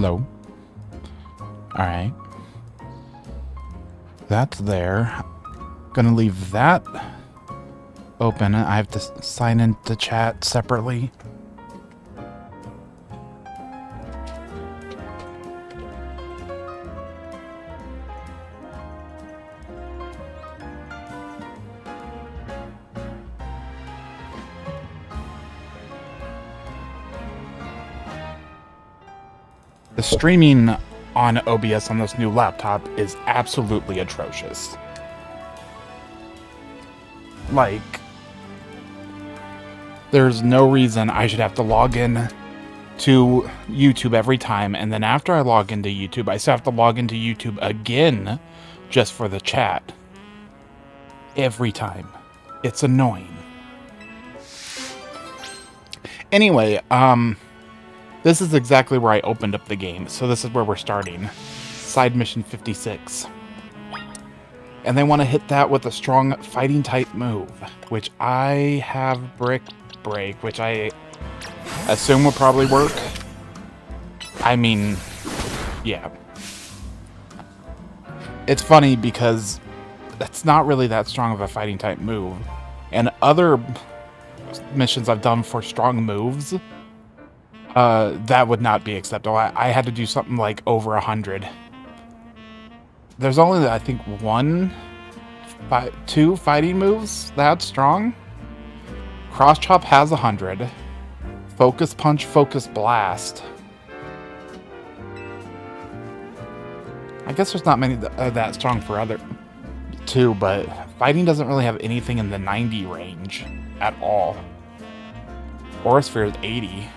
Hello. Alright. That's there. Gonna leave that open. I have to sign into chat separately. The streaming on OBS on this new laptop is absolutely atrocious. Like, there's no reason I should have to log in to YouTube every time, and then after I log into YouTube, I still have to log into YouTube again just for the chat. Every time. It's annoying. Anyway, this is exactly where I opened up the game, so this is where we're starting. Side mission 56. And they want to hit that with a strong fighting type move, which I have Brick Break, which I assume will probably work. I mean, yeah. It's funny because it's not really that strong of a fighting type move. And other missions I've done for strong moves, that would not be acceptable. I had to do something like over 100. There's only, I think, two fighting moves that strong. Cross Chop has 100. Focus Punch, Focus Blast. I guess there's not many that strong for other two, but fighting doesn't really have anything in the 90 range at all. Aura Sphere is 80.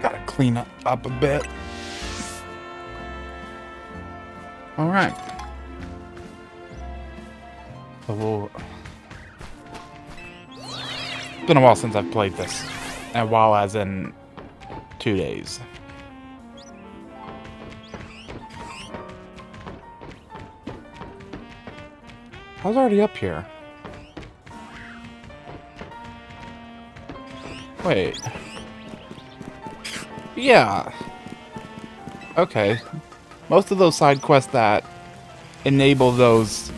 Gotta clean up a bit. All right. So it's been a while since I've played this. And while as in 2 days. I was already up here. Wait. Yeah. Okay. Most of those side quests that enable those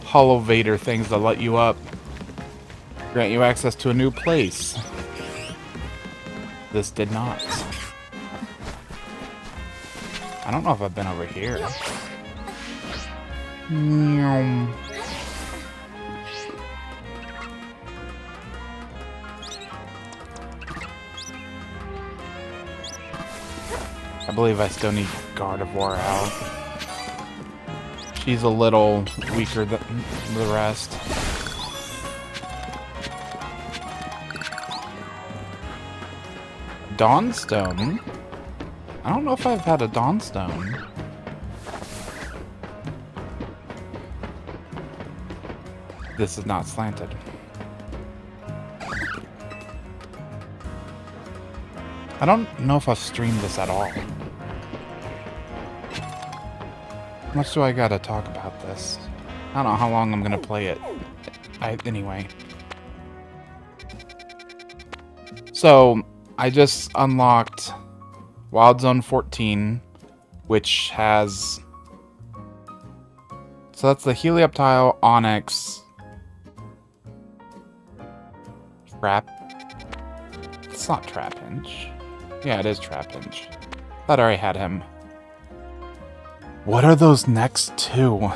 Hollow Vader things that let you up grant you access to a new place. This did not. I don't know if I've been over here. I believe I still need Gardevoir out. She's a little weaker than the rest. Dawnstone? I don't know if I've had a Dawnstone. This is not slanted. I don't know if I've streamed this at all. How much do I gotta talk about this? I don't know how long I'm gonna play it. Anyway. So, I just unlocked Wild Zone 14, which has... So that's the Helioptile, Onyx... It's not Trapinch. Yeah, it is Trapinch. Thought I already had him. What are those next two?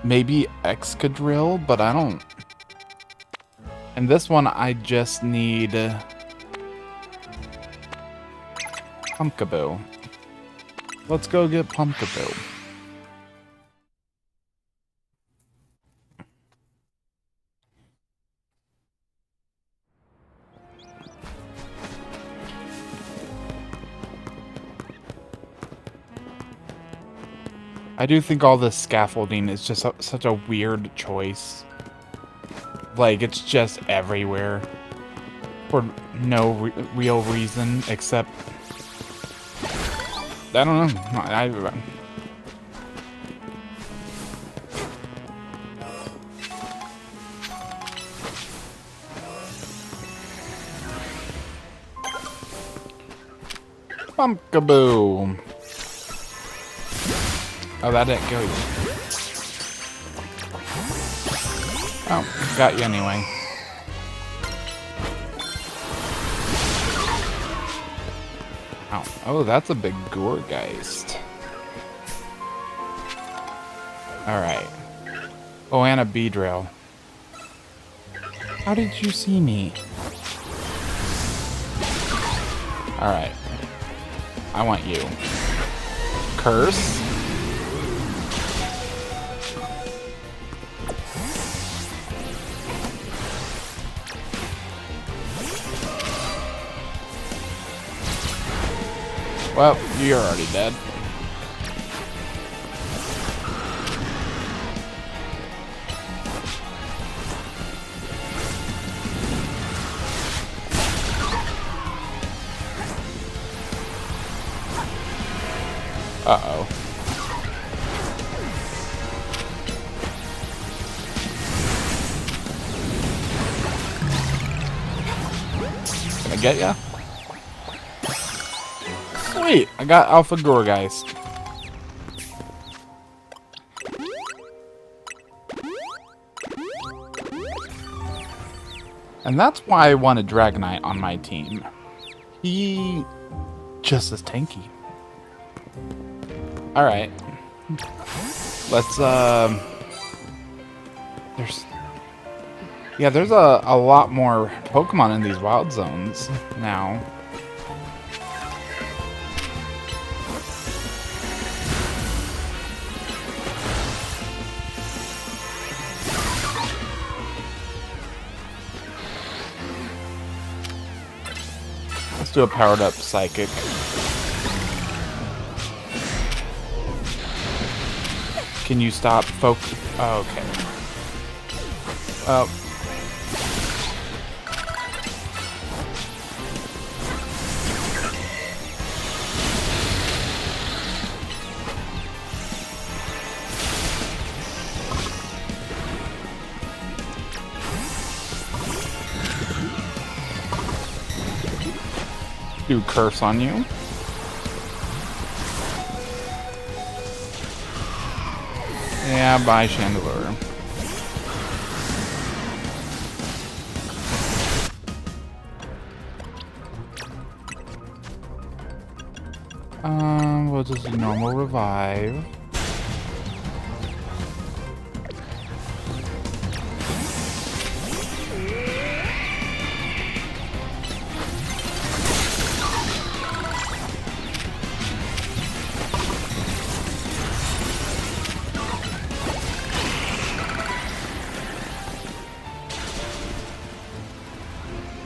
Maybe Excadrill, but I don't... And this one, I just need... Pumpkaboo. Let's go get Pumpkaboo. I do think all this scaffolding is just such a weird choice. Like, it's just everywhere. For no real reason except... I don't know. Pumpkaboo! Oh, that didn't kill you. Oh, got you anyway. Ow. Oh, that's a big Gourgeist. Alright. Oh, and a Beedrill. How did you see me? Alright. I want you. Curse? Well, you're already dead. Uh-oh. Can I get ya? Sweet! I got Alpha Gourgeist. And that's why I wanted Dragonite on my team. He just is tanky. Alright. Let's, there's a lot more Pokemon in these wild zones now. Let's do a powered up Psychic. Can you stop Oh, okay. Oh. Do Curse on you. Yeah, bye, Chandelure. We'll just do normal revive.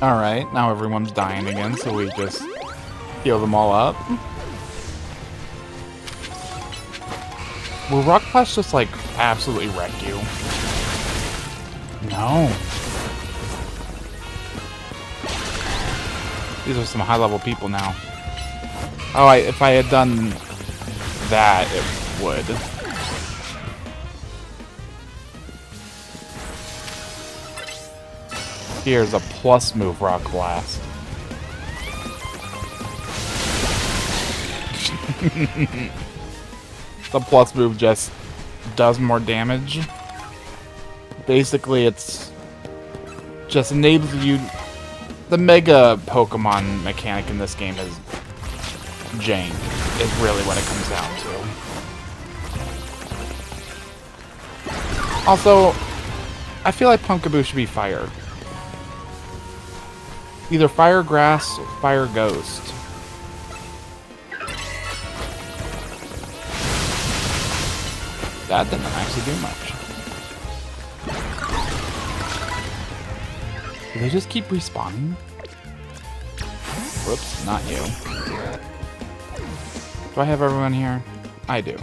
Alright, now everyone's dying again, so we just heal them all up. Will Rock Clash just, like, absolutely wreck you? No. These are some high-level people now. Oh, if I had done that, it would. Here's a plus move, Rock Blast. The plus move just does more damage. Basically, it's just enables you... The Mega Pokemon mechanic in this game is jank, is really what it comes down to. Also, I feel like Pumpkaboo should be fire. Either Fire Grass or Fire Ghost. That didn't actually do much. Do they just keep respawning? Whoops, not you. Do I have everyone here? I do.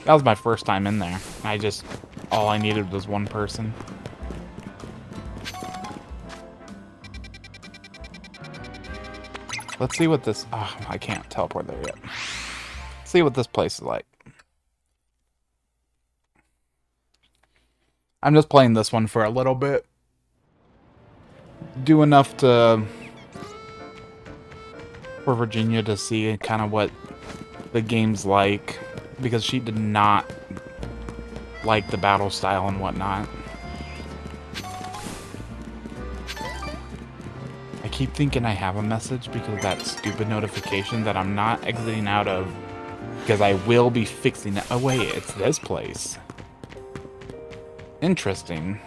That was my first time in there. All I needed was one person. Let's see what this... Oh, I can't teleport there yet. Let's see what this place is like. I'm just playing this one for a little bit. Do enough for Virginia to see kind of what the game's like. Because she did not like the battle style and whatnot. I keep thinking I have a message because of that stupid notification that I'm not exiting out of. Because I will be fixing it. Oh wait, it's this place. Interesting.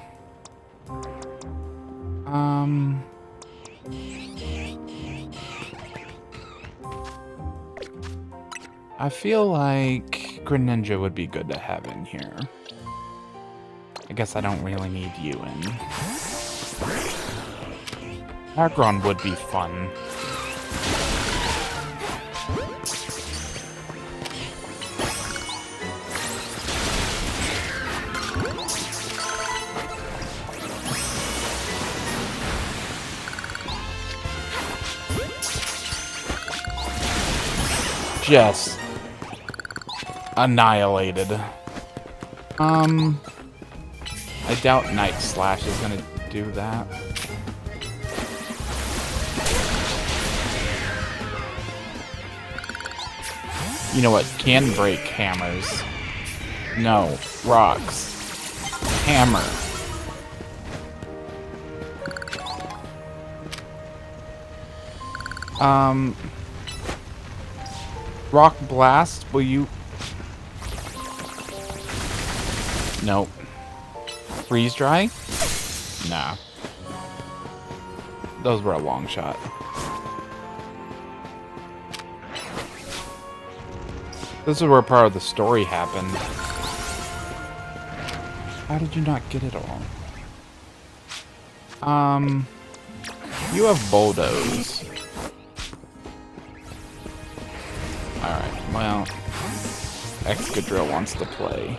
I feel like Greninja would be good to have in here. I guess I don't really need you in. Aggron would be fun. Just annihilated. I doubt Night Slash is gonna do that. You know what can break hammers? No, rocks. Hammer. Rock Blast, will you... Nope. Freeze Dry? Nah. Those were a long shot. This is where part of the story happened. How did you not get it all? You have Bulldoze. Alright, well, Excadrill wants to play.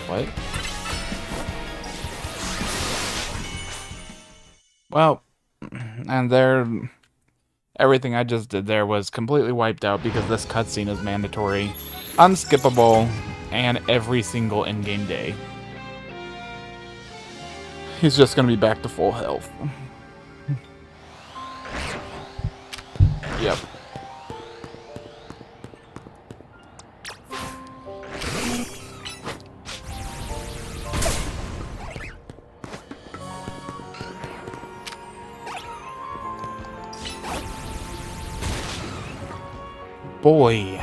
What? Well, and there... Everything I just did there was completely wiped out because this cutscene is mandatory, unskippable, and every single in-game day. He's just gonna be back to full health. Yep. Boy.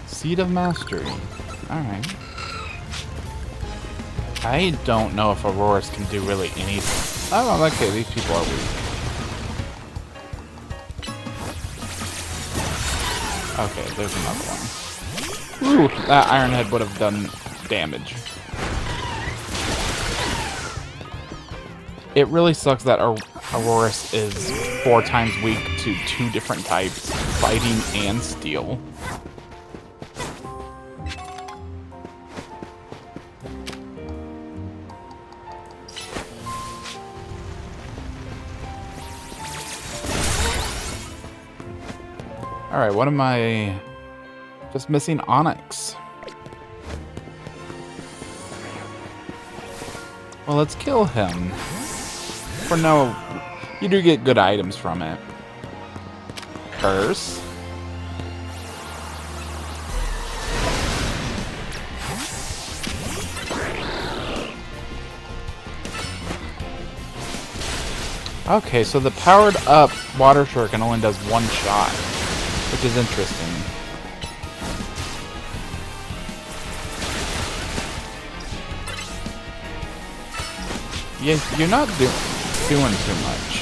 Seed of Mastery. Alright. I don't know if Auroras can do really anything. Oh, okay, these people are weak. Okay, there's another one. Ooh, that Iron Head would have done damage. It really sucks that Auroras is 4 times weak to 2 different types, fighting and steel. Alright, what am I... Just missing Onyx. Well, let's kill him. For no... You do get good items from it. Curse. Okay, so the powered up Water Shuriken only does 1 shot, which is interesting. Yeah, you're not doing too much.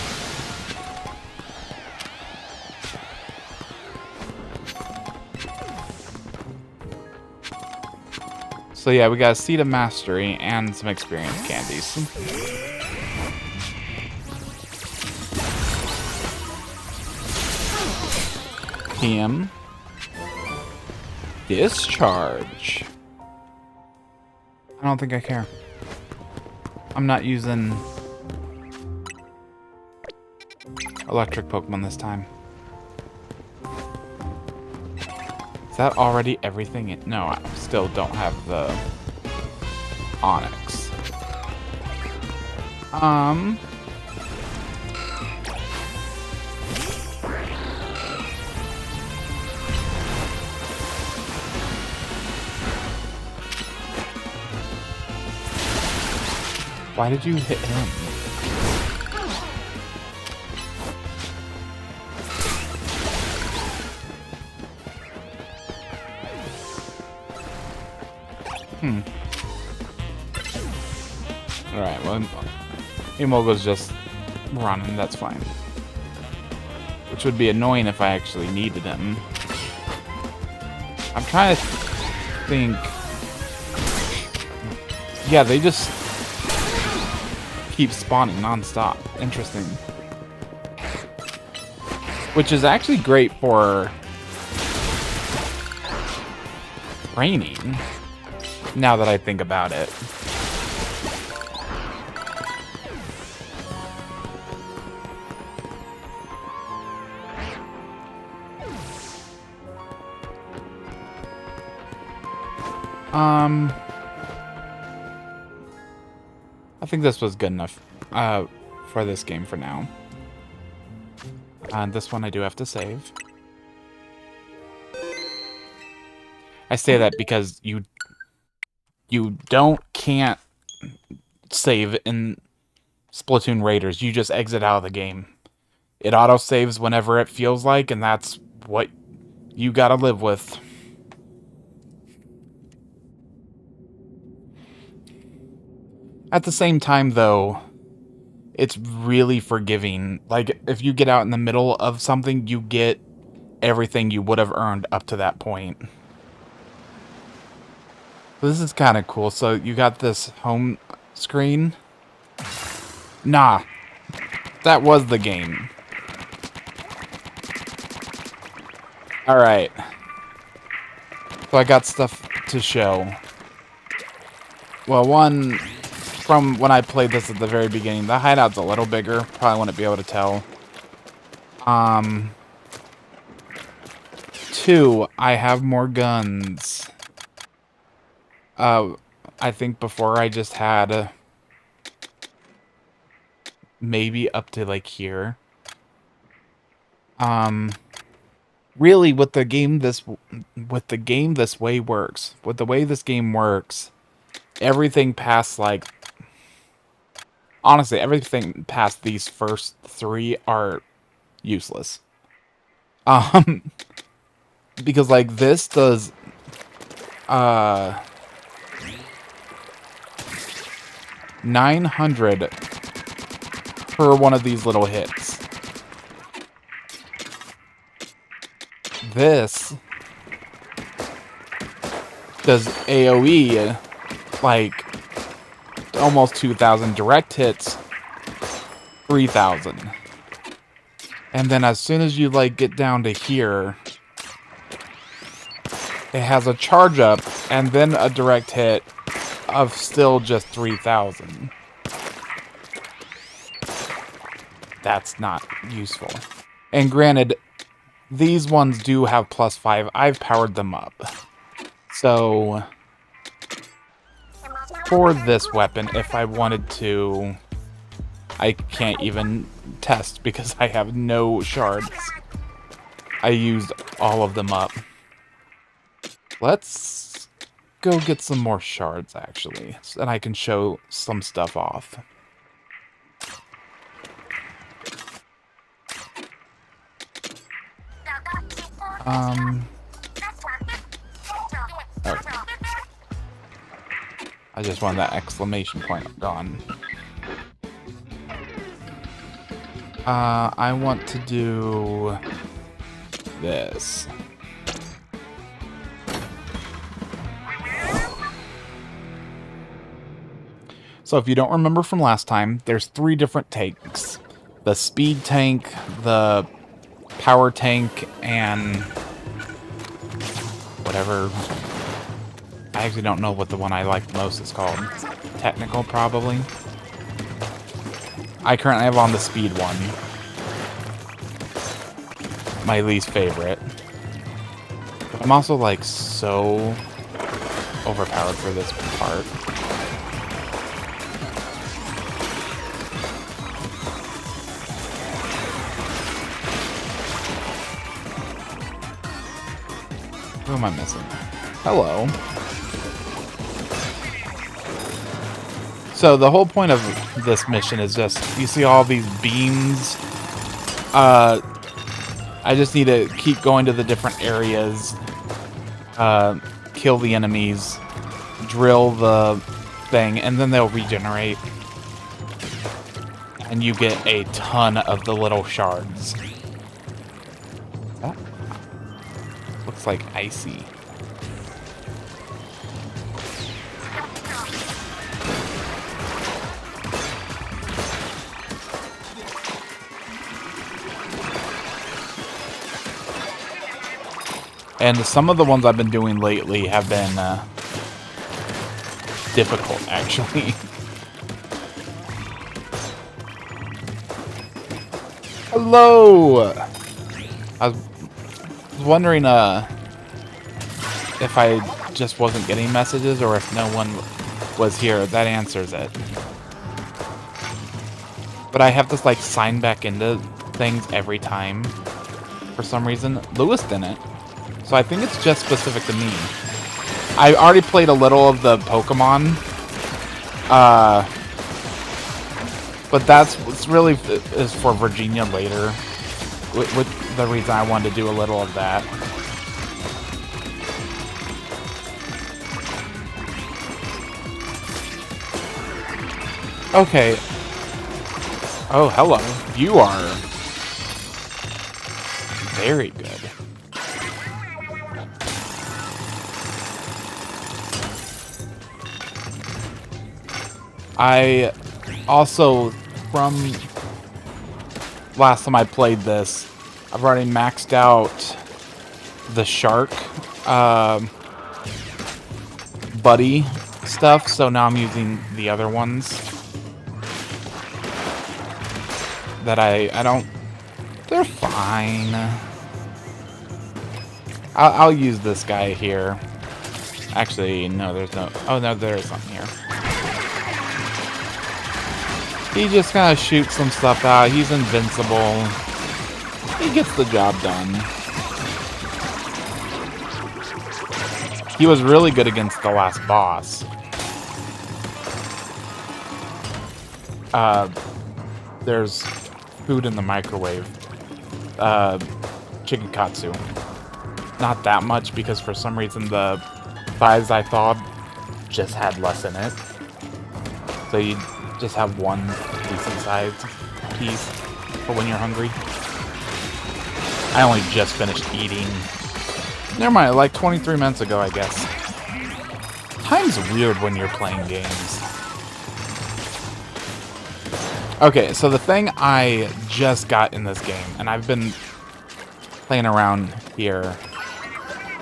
So yeah, we got a Seed of Mastery and some experience candies. PM. Discharge. I don't think I care. I'm not using electric Pokemon this time. Is that already everything? No, I still don't have the Onyx. Why did you hit him? Alright, well, Emolgo's just running, that's fine. Which would be annoying if I actually needed him. I'm trying to think... Yeah, they just keep spawning non-stop. Interesting. Which is actually great for training, now that I think about it. I think this was good enough for this game for now. And this one I do have to save. I say that because you can't save in Splatoon Raiders. You just exit out of the game. It auto-saves whenever it feels like, and that's what you gotta live with. At the same time, though, it's really forgiving. Like, if you get out in the middle of something, you get everything you would have earned up to that point. This is kind of cool. So, you got this home screen. Nah. That was the game. Alright. So, I got stuff to show. Well, one... From when I played this at the very beginning, the hideout's a little bigger. Probably wouldn't be able to tell. 2, I have more guns. I think before I just had maybe up to like here. Really, with the game this way works. With the way this game works, everything past like. Honestly, everything past these first 3 are useless. Because like this does 900 per one of these little hits. This does AoE like almost 2,000, direct hits 3,000. And then as soon as you like get down to here, it has a charge up and then a direct hit of still just 3,000. That's not useful. And granted, these ones do have +5. I've powered them up. So for this weapon, if I wanted to, I can't even test because I have no shards. I used all of them up. Let's go get some more shards, actually, so that I can show some stuff off. Okay. I just want that exclamation point gone. I want to do this. So if you don't remember from last time, there's 3 different tanks. The speed tank, the power tank, and whatever. I actually don't know what the one I like the most is called. Technical, probably. I currently have on the speed one. My least favorite. But I'm also like so overpowered for this part. Who am I missing? Hello. So the whole point of this mission is just, you see all these beams. I just need to keep going to the different areas, kill the enemies, drill the thing, and then they'll regenerate. And you get a ton of the little shards. That looks like icy. And some of the ones I've been doing lately have been difficult, actually. Hello! I was wondering if I just wasn't getting messages or if no one was here. That answers it. But I have to like sign back into things every time for some reason. Lewis didn't. So I think it's just specific to me. I already played a little of the Pokemon. But that's really is for Virginia later. With the reason I wanted to do a little of that. Okay. Oh, hello. You are very good. I also, from last time I played this, I've already maxed out the shark buddy stuff, so now I'm using the other ones that I don't, they're fine. I'll use this guy here. Actually, no, there's no, oh no, there is something here. He just kind of shoots some stuff out. He's invincible. He gets the job done. He was really good against the last boss. There's food in the microwave. Chicken katsu. Not that much because for some reason the thighs I thawed just had less in it. So you just have one decent sized piece for when you're hungry. I only just finished eating. Never mind, like 23 minutes ago, I guess. Time's weird when you're playing games. Okay, so the thing I just got in this game, and I've been playing around here.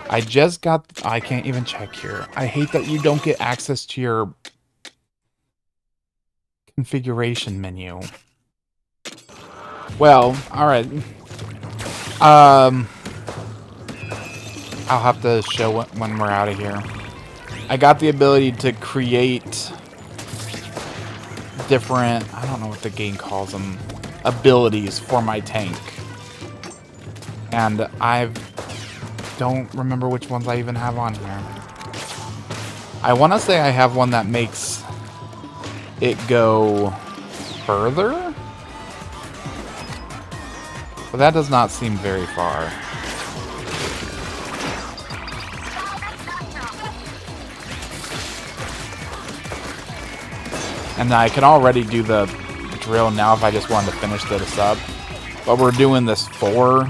I just got, I can't even check here. I hate that you don't get access to your configuration menu. Well, alright. I'll have to show it when we're out of here. I got the ability to create different, I don't know what the game calls them, abilities for my tank. And I don't remember which ones I even have on here. I want to say I have one that makes it go further? But that does not seem very far. And I can already do the drill now if I just wanted to finish this up. But we're doing this for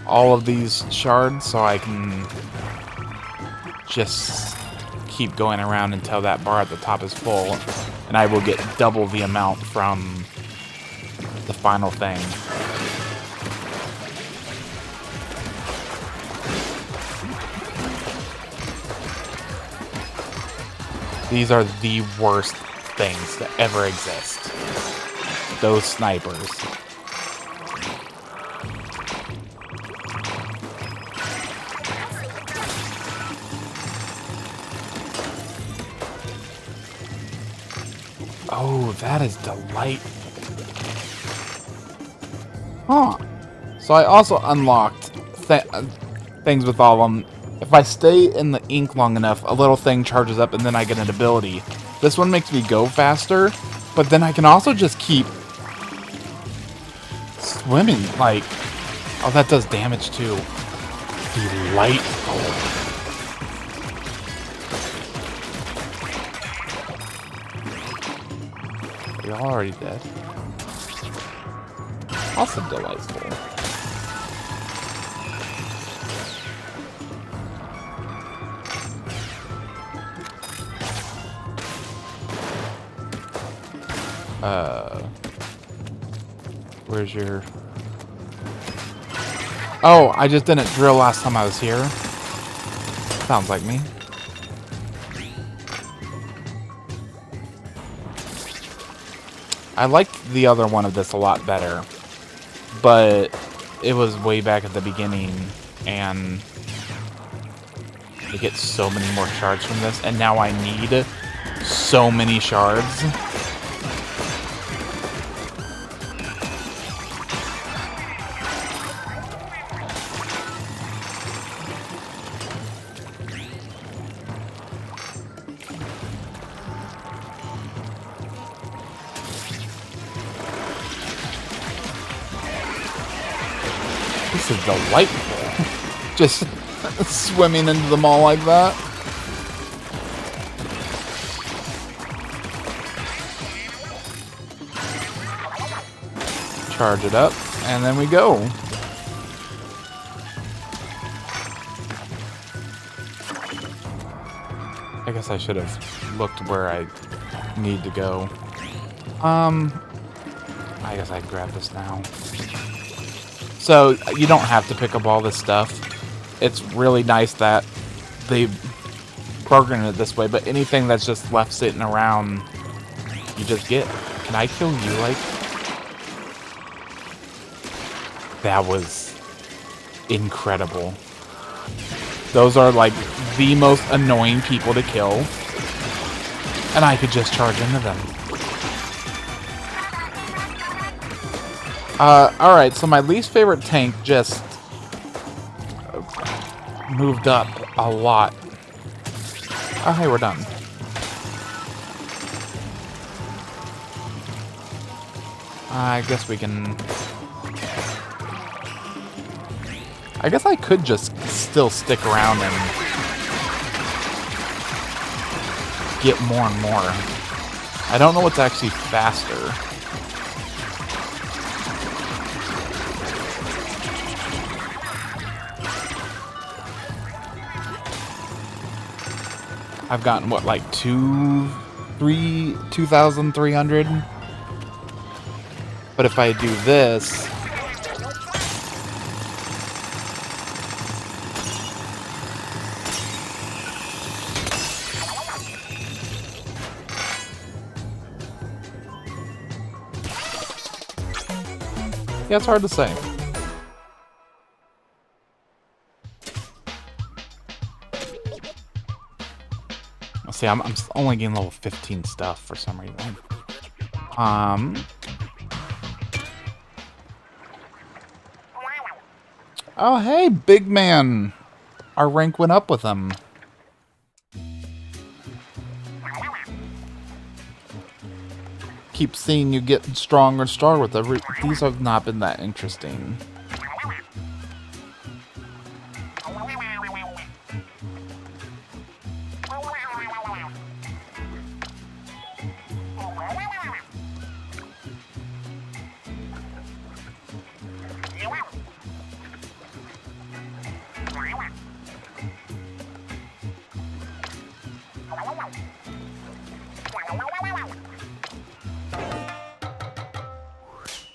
all of these shards, so I can just keep going around until that bar at the top is full. and I will get double the amount from the final thing. These are the worst things that ever exist. Those snipers. Oh, that is delightful. Huh. So I also unlocked things with all of them. If I stay in the ink long enough, a little thing charges up and then I get an ability. This one makes me go faster, but then I can also just keep swimming. Like, oh, that does damage too. Delightful. You're already dead. Also delightful. Where's your... Oh, I just didn't drill last time I was here. Sounds like me. I liked the other one of this a lot better, but it was way back at the beginning, and I get so many more shards from this, and now I need so many shards. This is delightful. Just swimming into them all like that. Charge it up, and then we go. I guess I should have looked where I need to go. I guess I'd grab this now. So, you don't have to pick up all this stuff. It's really nice that they programmed it this way, but anything that's just left sitting around, you just get. Can I kill you, like? That was incredible. Those are, like, the most annoying people to kill. And I could just charge into them. Alright, so my least favorite tank just moved up a lot. Oh, hey, we're done. I guess we can... I guess I could just still stick around and get more and more. I don't know what's actually faster. I've gotten, what, like 2,300? But if I do this... Yeah, it's hard to say. See, I'm only getting level 15 stuff for some reason. Oh, hey, big man. Our rank went up with him. Keep seeing you get stronger and stronger with every... These have not been that interesting.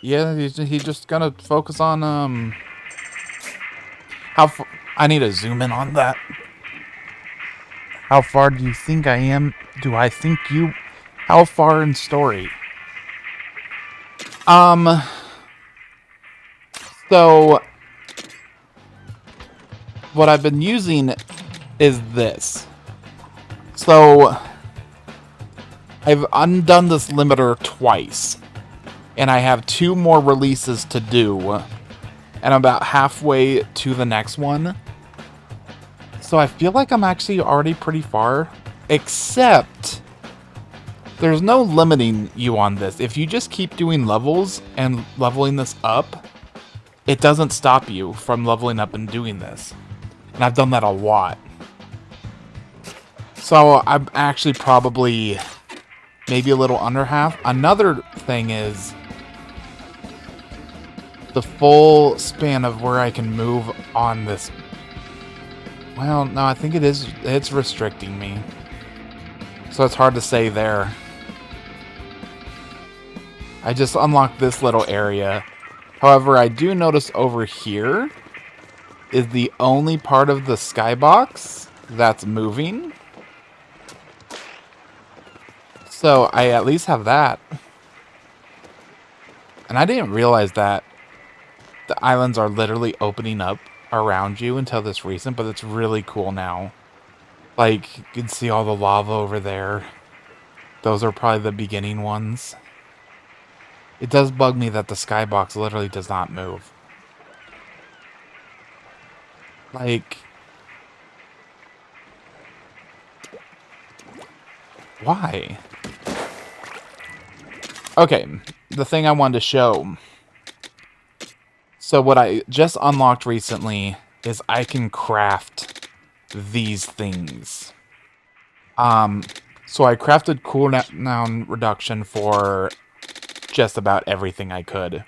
Yeah, he's just gonna focus on, I need to zoom in on that. How far do you think I am? Do I think you... How far in story? So... What I've been using is this. So... I've undone this limiter twice. And I have 2 more releases to do. And I'm about halfway to the next one. So I feel like I'm actually already pretty far. Except... There's no limiting you on this. If you just keep doing levels and leveling this up, it doesn't stop you from leveling up and doing this. And I've done that a lot. So I'm actually probably maybe a little under half. Another thing is the full span of where I can move on this. Well, no, I think it's restricting me. So it's hard to say there. I just unlocked this little area. However, I do notice over here is the only part of the skybox that's moving. So I at least have that. And I didn't realize that the islands are literally opening up around you until this recent, but it's really cool now. Like, you can see all the lava over there. Those are probably the beginning ones. It does bug me that the skybox literally does not move. Like... Why? Okay, the thing I wanted to show. So what I just unlocked recently is I can craft these things. So I crafted cooldown reduction for just about everything I could.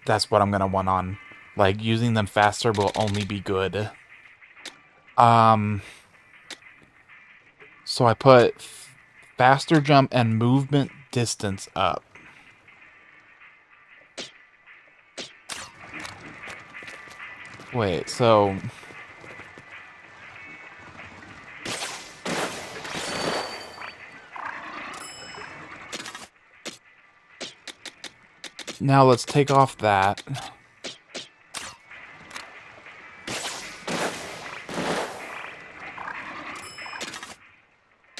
That's what I'm gonna want on. Like, using them faster will only be good. So I put faster jump and movement distance up. Wait, so... Now let's take off that.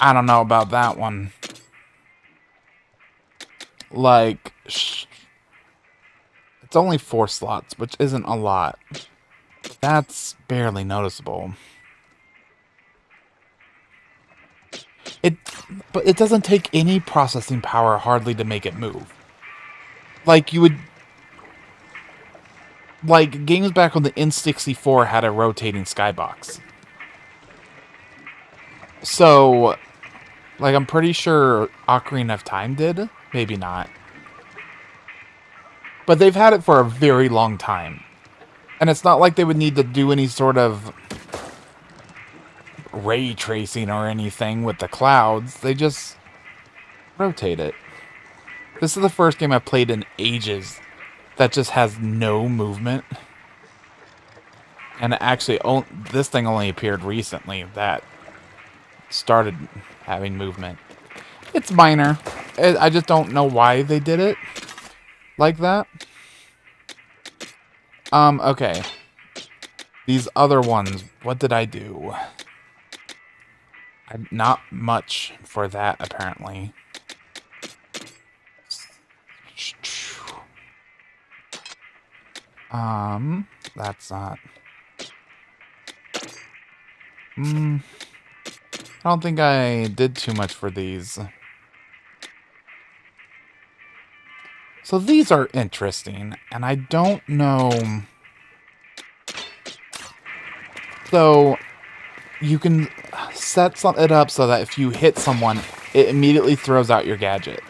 I don't know about that one. Like, it's only 4 slots, which isn't a lot. That's barely noticeable. But it doesn't take any processing power hardly to make it move. Like, you would... Like, games back on the N64 had a rotating skybox. So, like, I'm pretty sure Ocarina of Time did. Maybe not. But they've had it for a very long time. And it's not like they would need to do any sort of ray tracing or anything with the clouds. They just rotate it. This is the first game I've played in ages that just has no movement. And actually, this thing only appeared recently that started having movement. It's minor. I just don't know why they did it like that. Okay. These other ones, what did I do? Not much for that, apparently. That's not... I don't think I did too much for these. So these are interesting, and I don't know... So, you can set it up so that if you hit someone, it immediately throws out your gadget.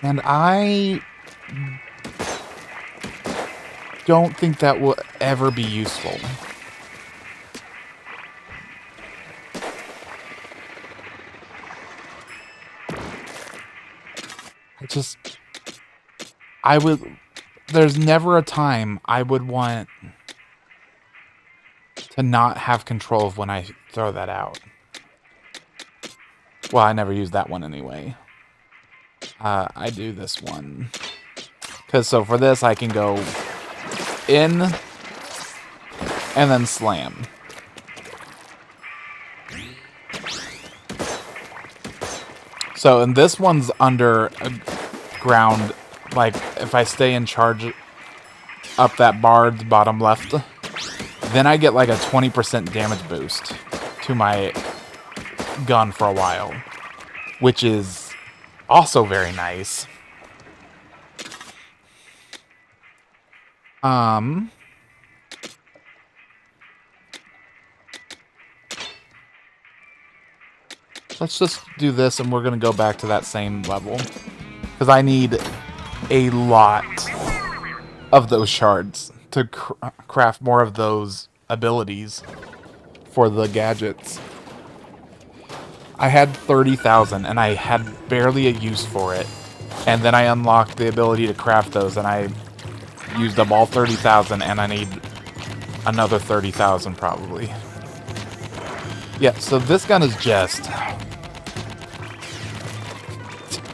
And I don't think that will ever be useful. Just, I would, there's never a time I would want to not have control of when I throw that out. Well, I never use that one anyway. I do this one. Because, so for this, I can go in and then slam. So, and this one's under ground. Like, if I stay in charge up that bar, the bottom left, then I get like a 20% damage boost to my gun for a while, which is also very nice. Let's just do this, and we're going to go back to that same level. Because I need a lot of those shards to craft more of those abilities for the gadgets. I had 30,000, and I had barely a use for it. And then I unlocked the ability to craft those, and I used up all 30,000, and I need another 30,000 probably. Yeah, so this gun is just...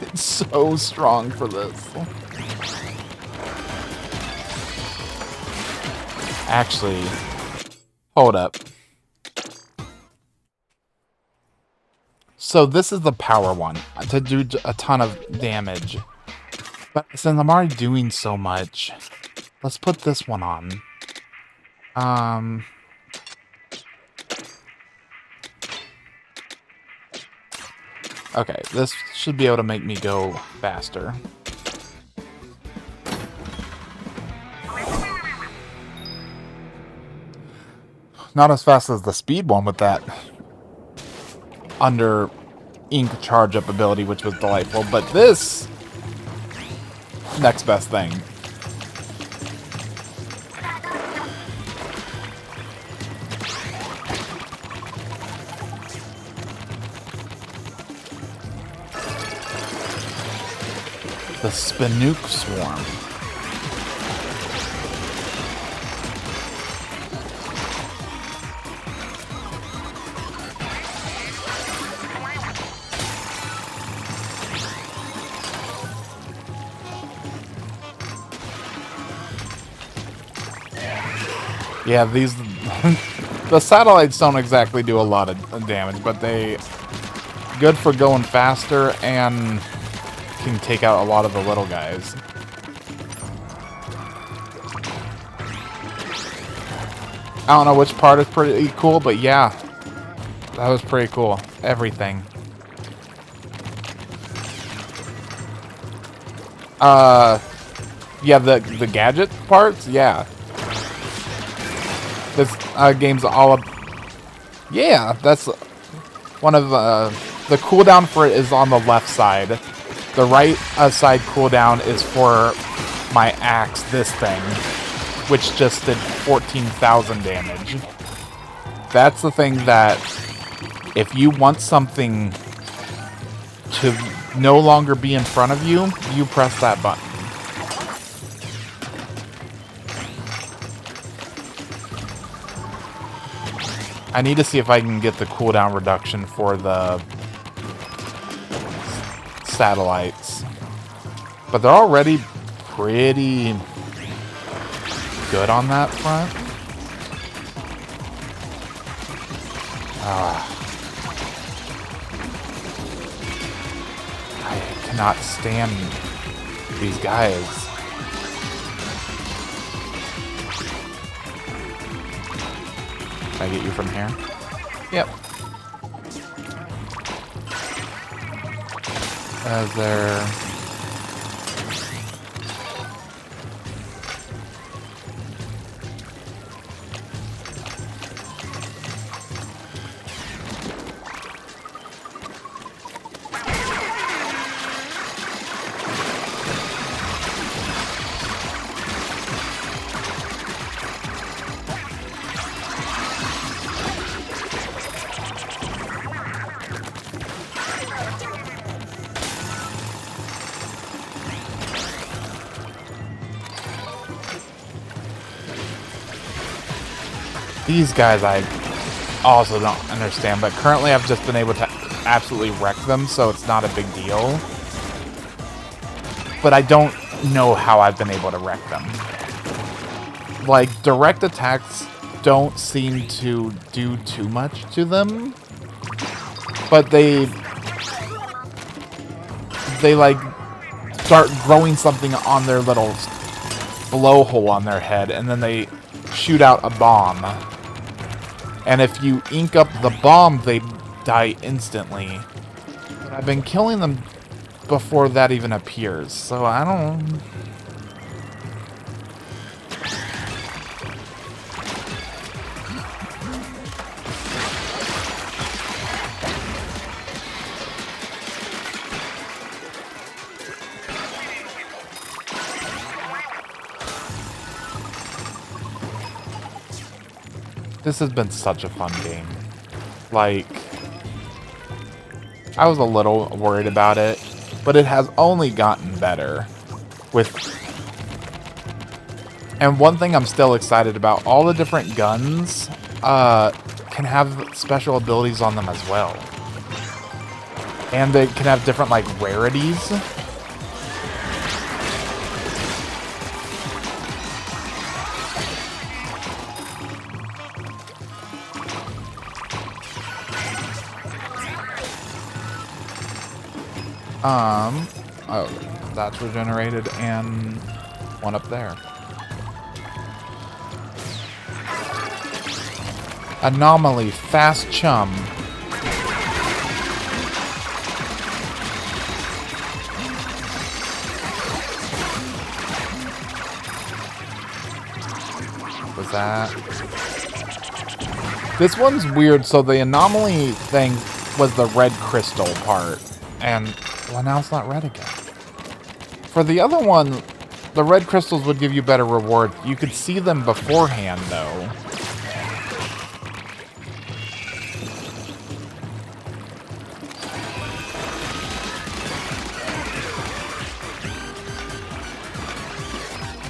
it's so strong for this. Actually, hold up. So this is the power one, to do a ton of damage. But since I'm already doing so much, let's put this one on. Okay, this should be able to make me go faster. Not as fast as the speed one with that under ink charge up ability, which was delightful, but this next best thing. The Spinook Swarm. Yeah, these... the satellites don't exactly do a lot of damage, but they... good for going faster and can take out a lot of the little guys. I don't know which part is pretty cool, but yeah. That was pretty cool. Everything. Yeah, the gadget parts? Yeah. This game's all up. Yeah, that's one of the cooldown for it is on the left side. The right side cooldown is for my axe, this thing, which just did 14,000 damage. That's the thing that if you want something to no longer be in front of you, you press that button. I need to see if I can get the cooldown reduction for the satellites. But they're already pretty good on that front. I cannot stand these guys. Can I get you from here? Yep. As there... These guys I also don't understand, but currently I've just been able to absolutely wreck them, so it's not a big deal. But I don't know how I've been able to wreck them. Like, direct attacks don't seem to do too much to them, but they like start growing something on their little blowhole on their head, and then they shoot out a bomb. And if you ink up the bomb, they die instantly. But I've been killing them before that even appears, so I don't... This has been such a fun game. Like, I was a little worried about it, but it has only gotten better. And one thing I'm still excited about, all the different guns can have special abilities on them as well. And they can have different, like, rarities. Oh, that's regenerated, and one up there. Anomaly, fast chum. Was that? This one's weird, so the anomaly thing was the red crystal part, and well, now it's not red again. For the other one, the red crystals would give you better reward. You could see them beforehand, though.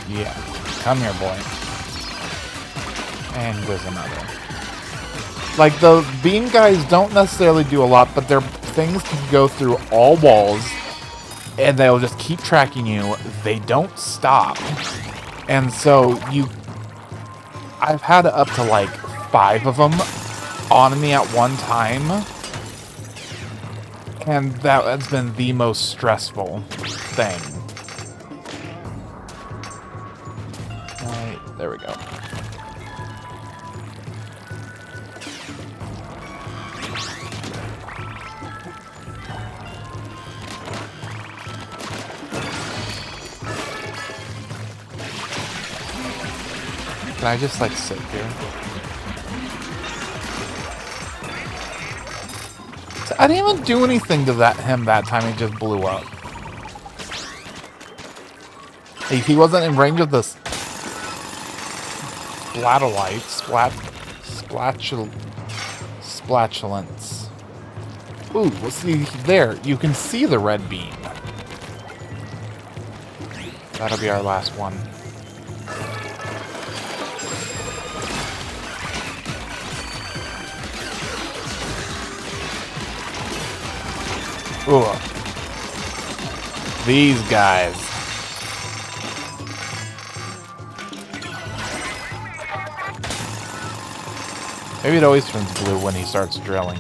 Yeah. Come here, boy. And there's another. Like, the beam guys don't necessarily do a lot, but their things can go through all walls, and they'll just keep tracking you. They don't stop. And so I've had up to like 5 of them on me at one time. And that has been the most stressful thing. Right, there we go. Can I just, like, sit here? I didn't even do anything to him that time. He just blew up. He wasn't in range of the splatulence. Ooh, let's see there. You can see the red beam. That'll be our last one. Ooh. These guys. Maybe it always turns blue when he starts drilling.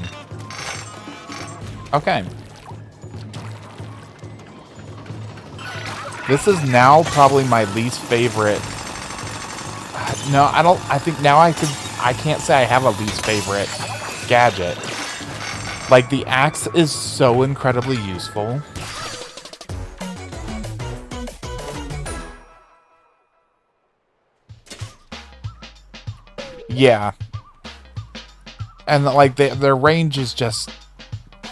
Okay. This is now probably my least favorite. No, I think now I can't say I have a least favorite gadget. Like, the axe is so incredibly useful. Yeah. And, like, their range is just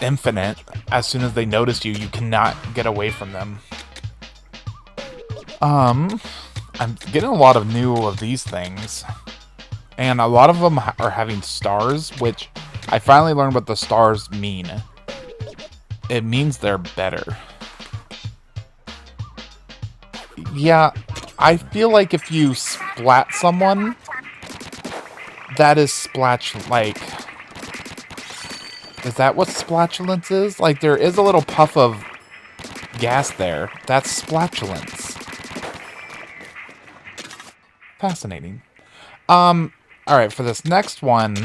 infinite. As soon as they notice you, you cannot get away from them. I'm getting a lot of new of these things. And a lot of them are having stars, which I finally learned what the stars mean. It means they're better. Yeah, I feel like if you splat someone, that is like... Is that what splatulence is? Like, there is a little puff of gas there. That's splatulence. Fascinating. Alright, for this next one,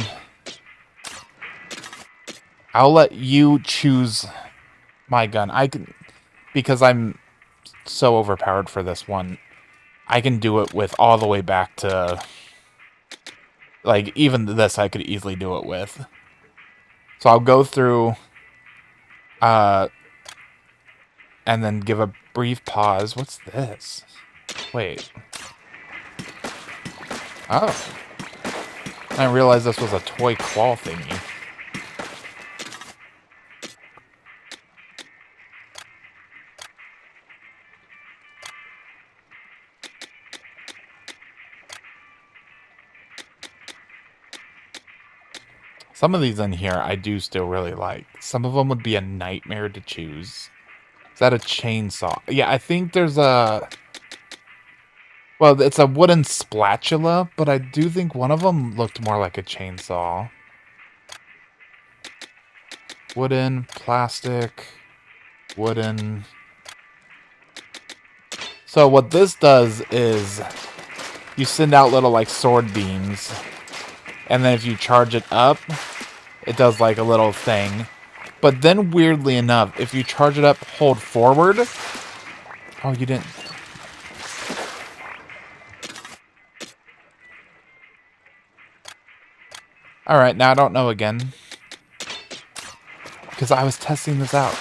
I'll let you choose my gun. Because I'm so overpowered for this one, I can do it with all the way back to... Like, even this I could easily do it with. So I'll go through, and then give a brief pause. What's this? Wait. Oh. I didn't realize this was a toy claw thingy. Some of these in here I do still really like. Some of them would be a nightmare to choose. Is that a chainsaw? Yeah, I think there's a... Well, it's a wooden spatula, but I do think one of them looked more like a chainsaw. Wooden, plastic, wooden... So what this does is you send out little like sword beams, and then if you charge it up, it does like a little thing. But then weirdly enough, if you charge it up, hold forward. Oh, you didn't. Alright, now I don't know again. Because I was testing this out.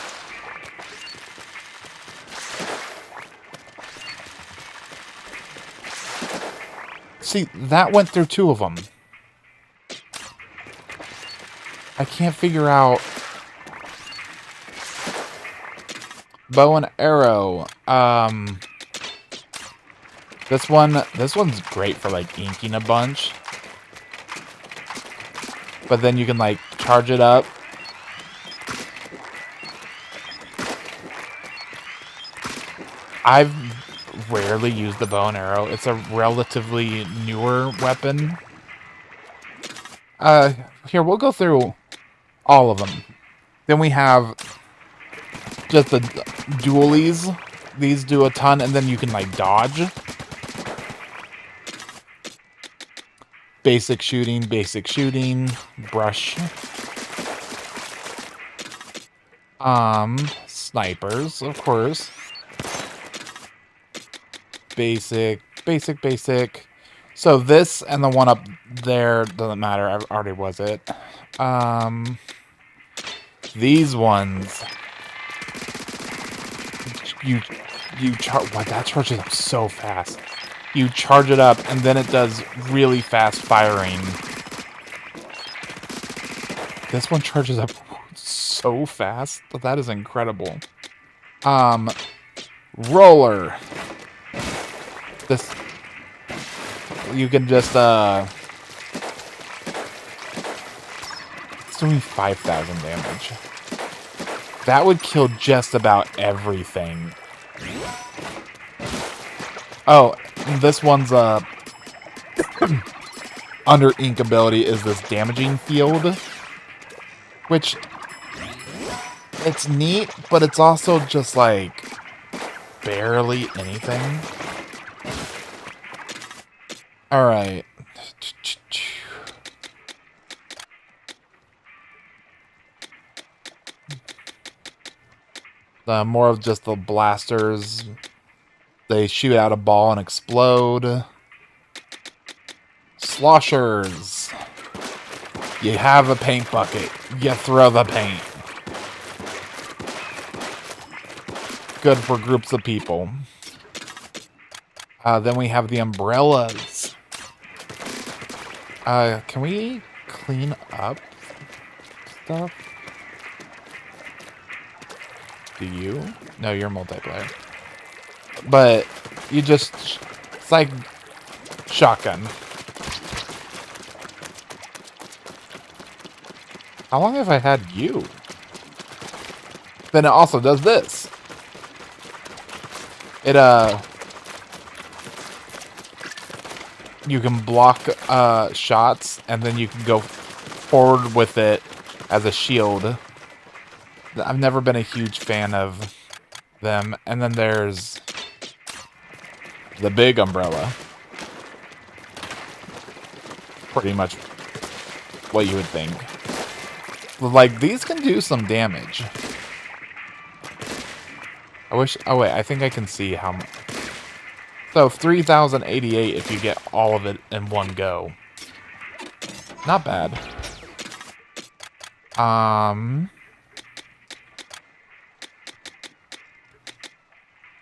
See, that went through two of them. I can't figure out... Bow and arrow. This one's great for like inking a bunch. But then you can like charge it up. I've rarely used the bow and arrow. It's a relatively newer weapon. Here, we'll go through all of them. Then we have just the dualies. These do a ton, and then you can like dodge. Basic shooting, brush. Snipers, of course. Basic. So this and the one up there doesn't matter. I already was it. These ones. You charge. Wow, that charges up so fast. You charge it up, and then it does really fast firing. This one charges up so fast. That is incredible. Roller. This... You can just, It's doing 5,000 damage. That would kill just about everything. Oh, this one's, under ink ability is this damaging field. Which... It's neat, but it's also just, like... barely anything. Alright. More of just the blasters. They shoot out a ball and explode. Sloshers. You have a paint bucket. You throw the paint. Good for groups of people. Then we have the umbrellas. Can we clean up stuff? Do you? No, you're multiplayer. But you just... It's like shotgun. How long have I had you? Then it also does this. It, you can block shots, and then you can go forward with it as a shield. I've never been a huge fan of them. And then there's the big umbrella. Pretty much what you would think. Like, these can do some damage. I wish... Oh, wait. I think I can see how much... So, 3,088 if you get all of it in one go. Not bad.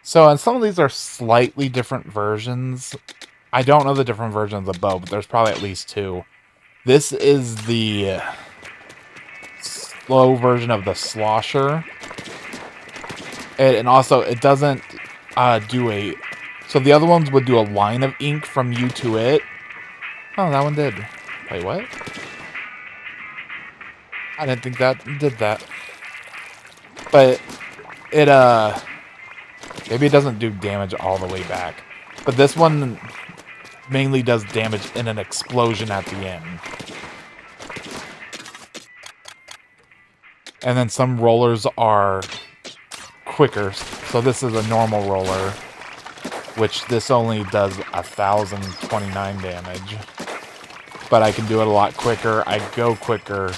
So, and some of these are slightly different versions. I don't know the different versions of bow, but there's probably at least two. This is the slow version of the slosher. And also, it doesn't do a... So the other ones would do a line of ink from you to it. Oh, that one did. Wait, what? I didn't think that did that. But it, maybe it doesn't do damage all the way back. But this one mainly does damage in an explosion at the end. And then some rollers are quicker. So this is a normal roller, which this only does 1,029 damage. But I can do it a lot quicker. I go quicker.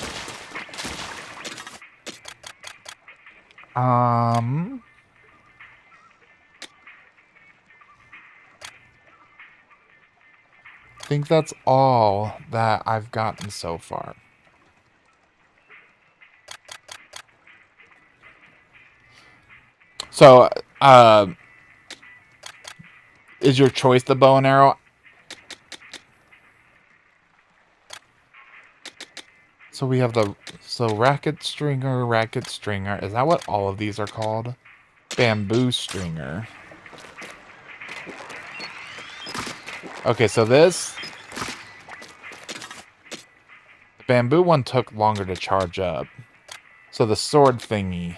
I think that's all that I've gotten so far. So, is your choice the bow and arrow? So we have the... So racket stringer. Is that what all of these are called? Bamboo stringer. Okay, so this... The bamboo one took longer to charge up. So the sword thingy.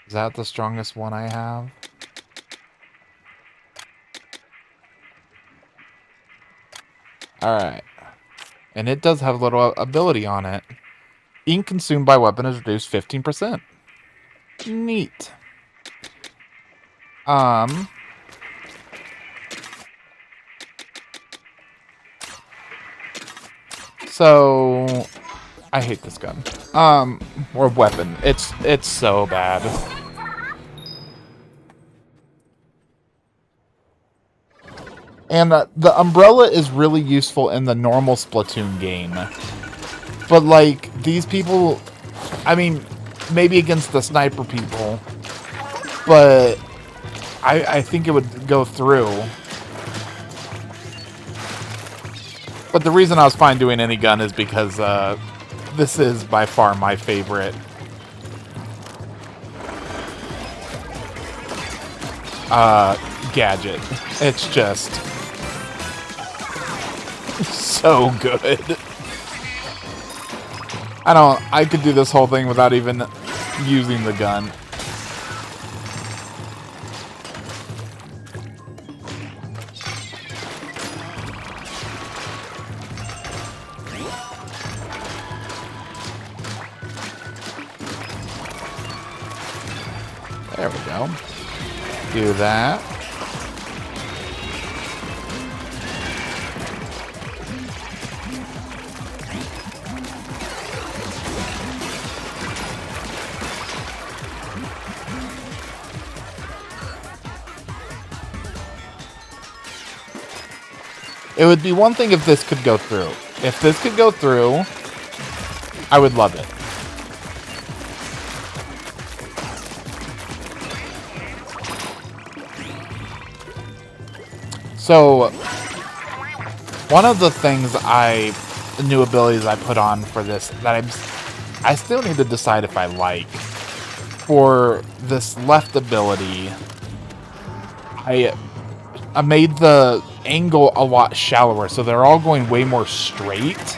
Is that the strongest one I have? Alright. And it does have a little ability on it. Ink consumed by weapon is reduced 15%. Neat. So I hate this gun. Or weapon. It's so bad. And the umbrella is really useful in the normal Splatoon game. But, like, these people... I mean, maybe against the sniper people. But I think it would go through. But the reason I was fine doing any gun is because this is by far my favorite gadget. It's just... so good. I could do this whole thing without even using the gun. There we go. Do that. It would be one thing if this could go through. If this could go through, I would love it. So, one of the things new abilities I put on for this that I still need to decide if I like. For this left ability, I made the angle a lot shallower, so they're all going way more straight.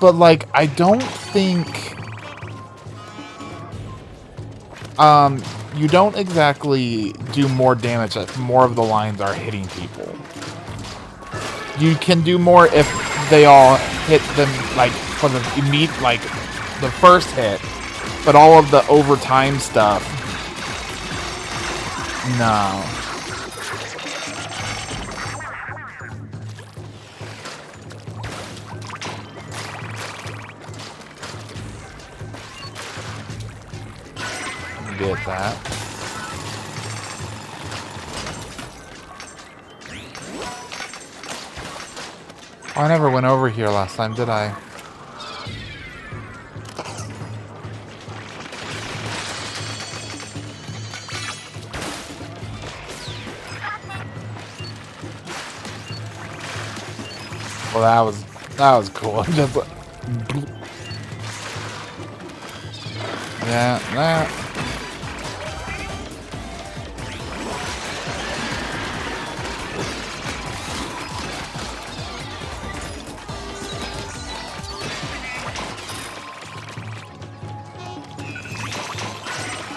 But, like, I don't think... you don't exactly do more damage if more of the lines are hitting people. You can do more if they all hit them, like, for the like, the first hit, but all of the overtime stuff, no. Get that. Oh, I never went over here last time, did I? Well, that was cool. Just like, yeah, that.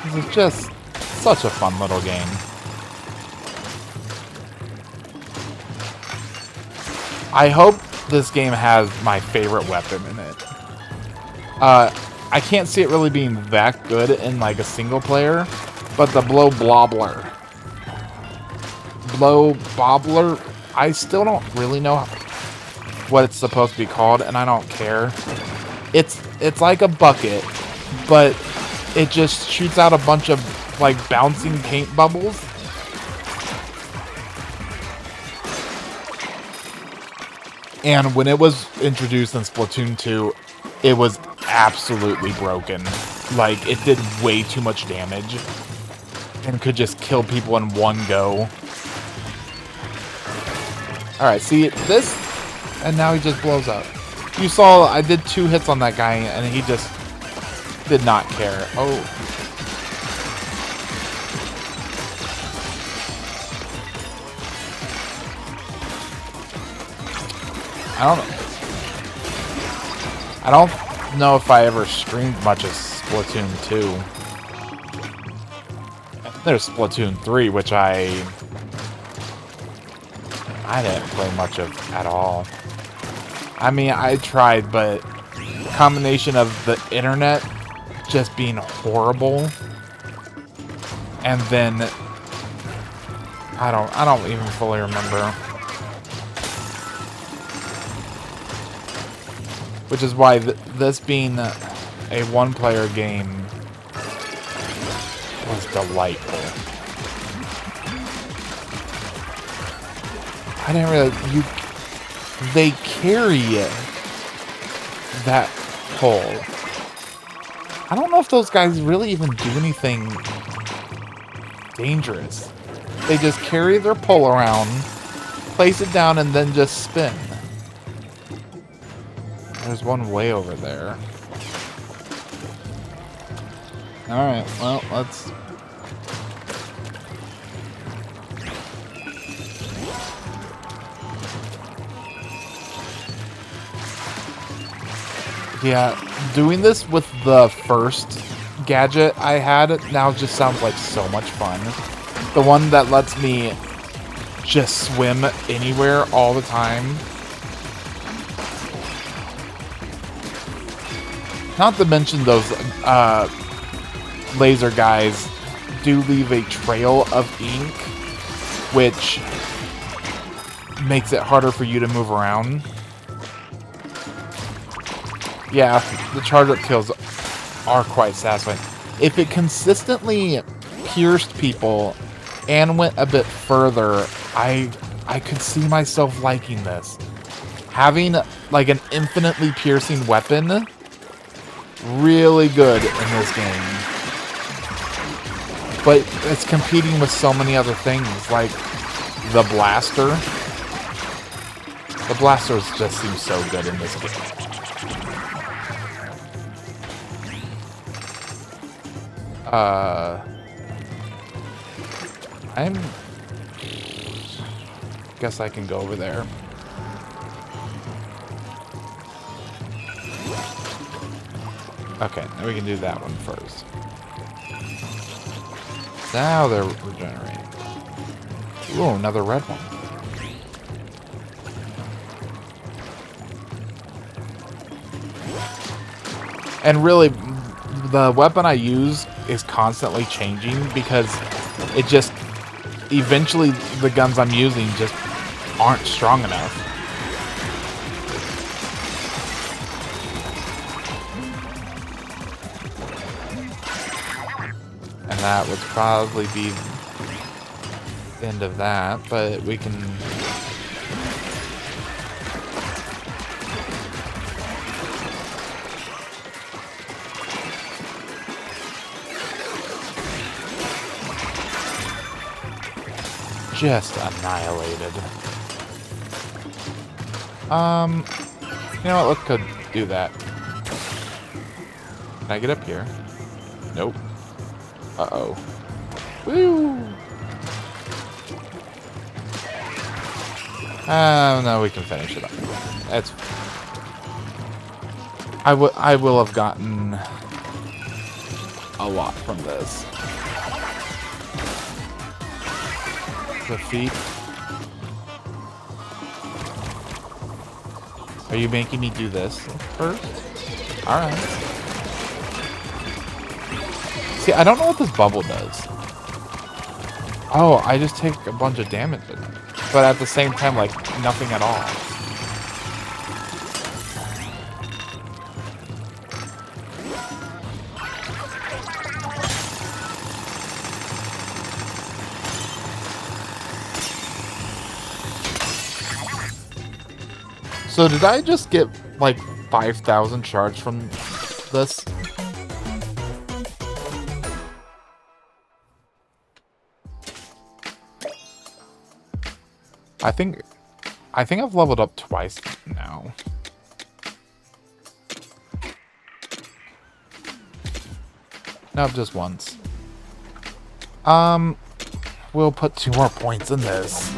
This is just such a fun little game. I hope this game has my favorite weapon in it. I can't see it really being that good in like a single player, but the Blow Bobbler, I still don't really know what it's supposed to be called, and I don't care. It's like a bucket, but it just shoots out a bunch of like bouncing paint bubbles. And when it was introduced in Splatoon 2, it was absolutely broken. Like, it did way too much damage and could just kill people in one go. Alright, see this? And now he just blows up. You saw I did 2 hits on that guy and he just did not care. Oh. I don't know if I ever streamed much of Splatoon 2. There's Splatoon 3, which I didn't play much of at all. I mean, I tried, but the combination of the internet just being horrible, and then I don't even fully remember. Which is why this being a one-player game was delightful. I didn't realize they carry that pole. I don't know if those guys really even do anything dangerous. They just carry their pole around, place it down, and then just spin. There's one way over there. Alright, well, let's... Yeah, doing this with the first gadget I had now just sounds like so much fun. The one that lets me just swim anywhere all the time. Not to mention those laser guys do leave a trail of ink, which makes it harder for you to move around. Yeah, the charge-up kills are quite satisfying. If it consistently pierced people and went a bit further, I could see myself liking this. Having like an infinitely piercing weapon, really good in this game. But it's competing with so many other things, like the blaster. The blasters just seem so good in this game. Guess I can go over there. Okay, now we can do that one first. Now they're regenerating. Ooh, another red one. And really, the weapon I use is constantly changing because it just... Eventually, the guns I'm using just aren't strong enough. And that would probably be the end of that, but we can... Just annihilated. You know what? Let's go do that. Can I get up here? Nope. Uh-oh. Woo! No, we can finish it up. That's... I will have gotten a lot from this. Defeat. Are you making me do this first? Alright. See, I don't know what this bubble does. Oh, I just take a bunch of damage. But at the same time, like, nothing at all. So did I just get, like, 5,000 shards from this? I think I've leveled up twice now. Nope, just once. We'll put 2 more points in this.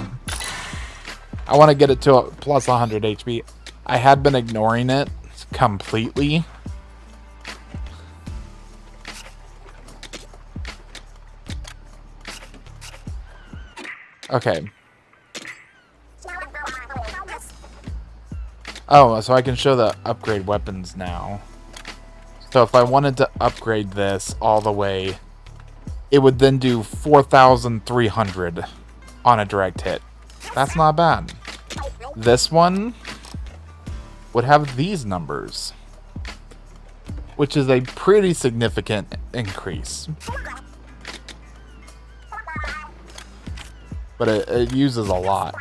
I want to get it to a plus 100 HP. I had been ignoring it completely. Okay. Oh, so I can show the upgrade weapons now. So if I wanted to upgrade this all the way, it would then do 4,300 on a direct hit. That's not bad. This one would have these numbers, which is a pretty significant increase. But it uses a lot.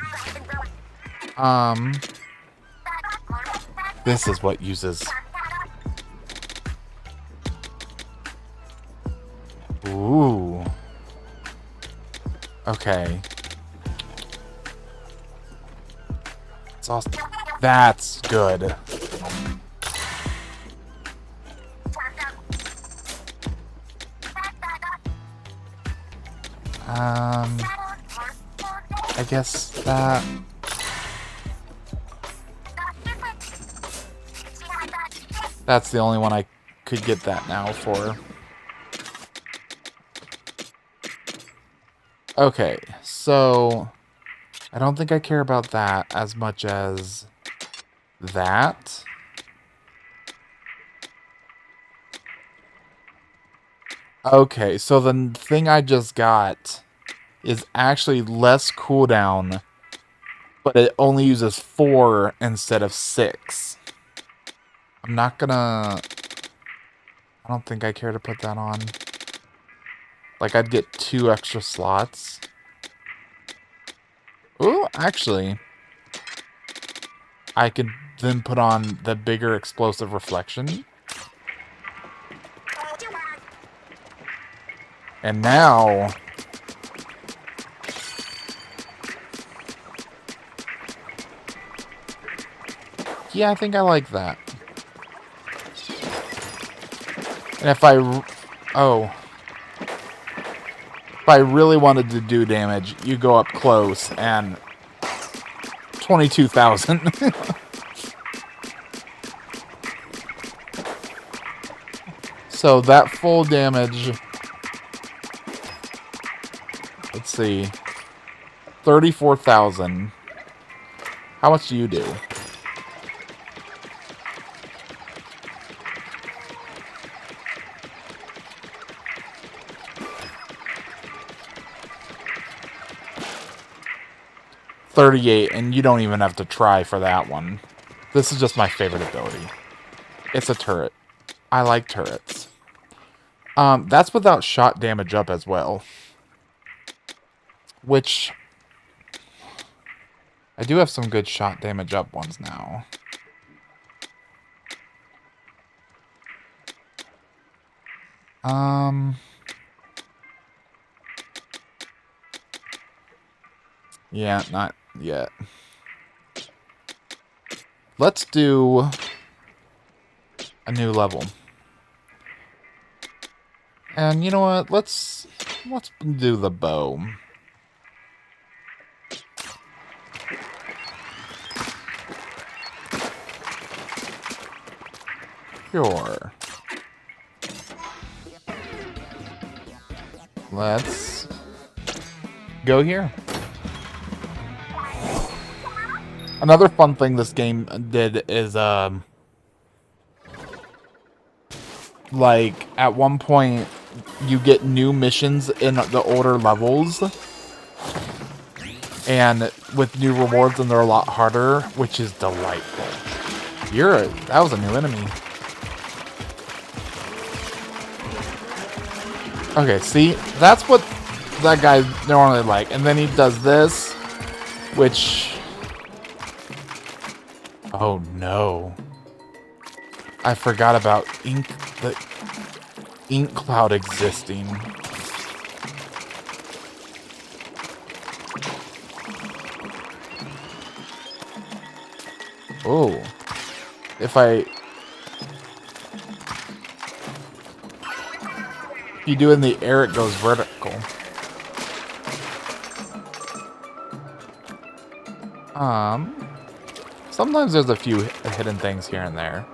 This is what uses... Ooh. Okay. It's awesome. That's good. I guess that... That's the only one I could get that now for. Okay, so... I don't think I care about that as much as that. Okay, so the thing I just got is actually less cooldown, but it only uses 4 instead of 6. I'm not gonna... I don't think I care to put that on. Like, I'd get 2 extra slots. Ooh, actually, I could then put on the bigger explosive reflection. And now... Yeah, I think I like that. And if I... Oh. If I really wanted to do damage, you go up close and... 22,000. So that full damage Let's see. 34,000. How much do you do? $38, and you don't even have to try for that one. This is just my favorite ability. It's a turret. I like turrets. That's without shot damage up as well. Which... I do have some good shot damage up ones now. Yeah, not yet. Let's do a new level. And you know what? Let's do the bow. Sure. Let's go here. Another fun thing this game did is, like, at one point, you get new missions in the older levels. And with new rewards, and they're a lot harder, which is delightful. That was a new enemy. Okay, see? That's what that guy normally like. And then he does this, which... Oh no. I forgot about the ink cloud existing. Oh. If you do it in the air, it goes vertical. Sometimes there's a few hidden things here and there.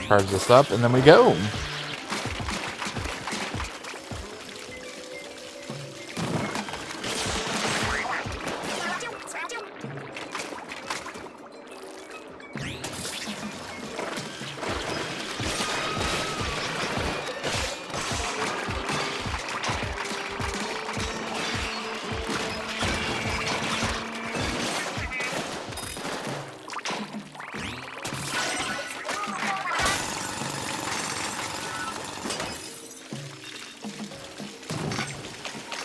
Charge this up, and then we go.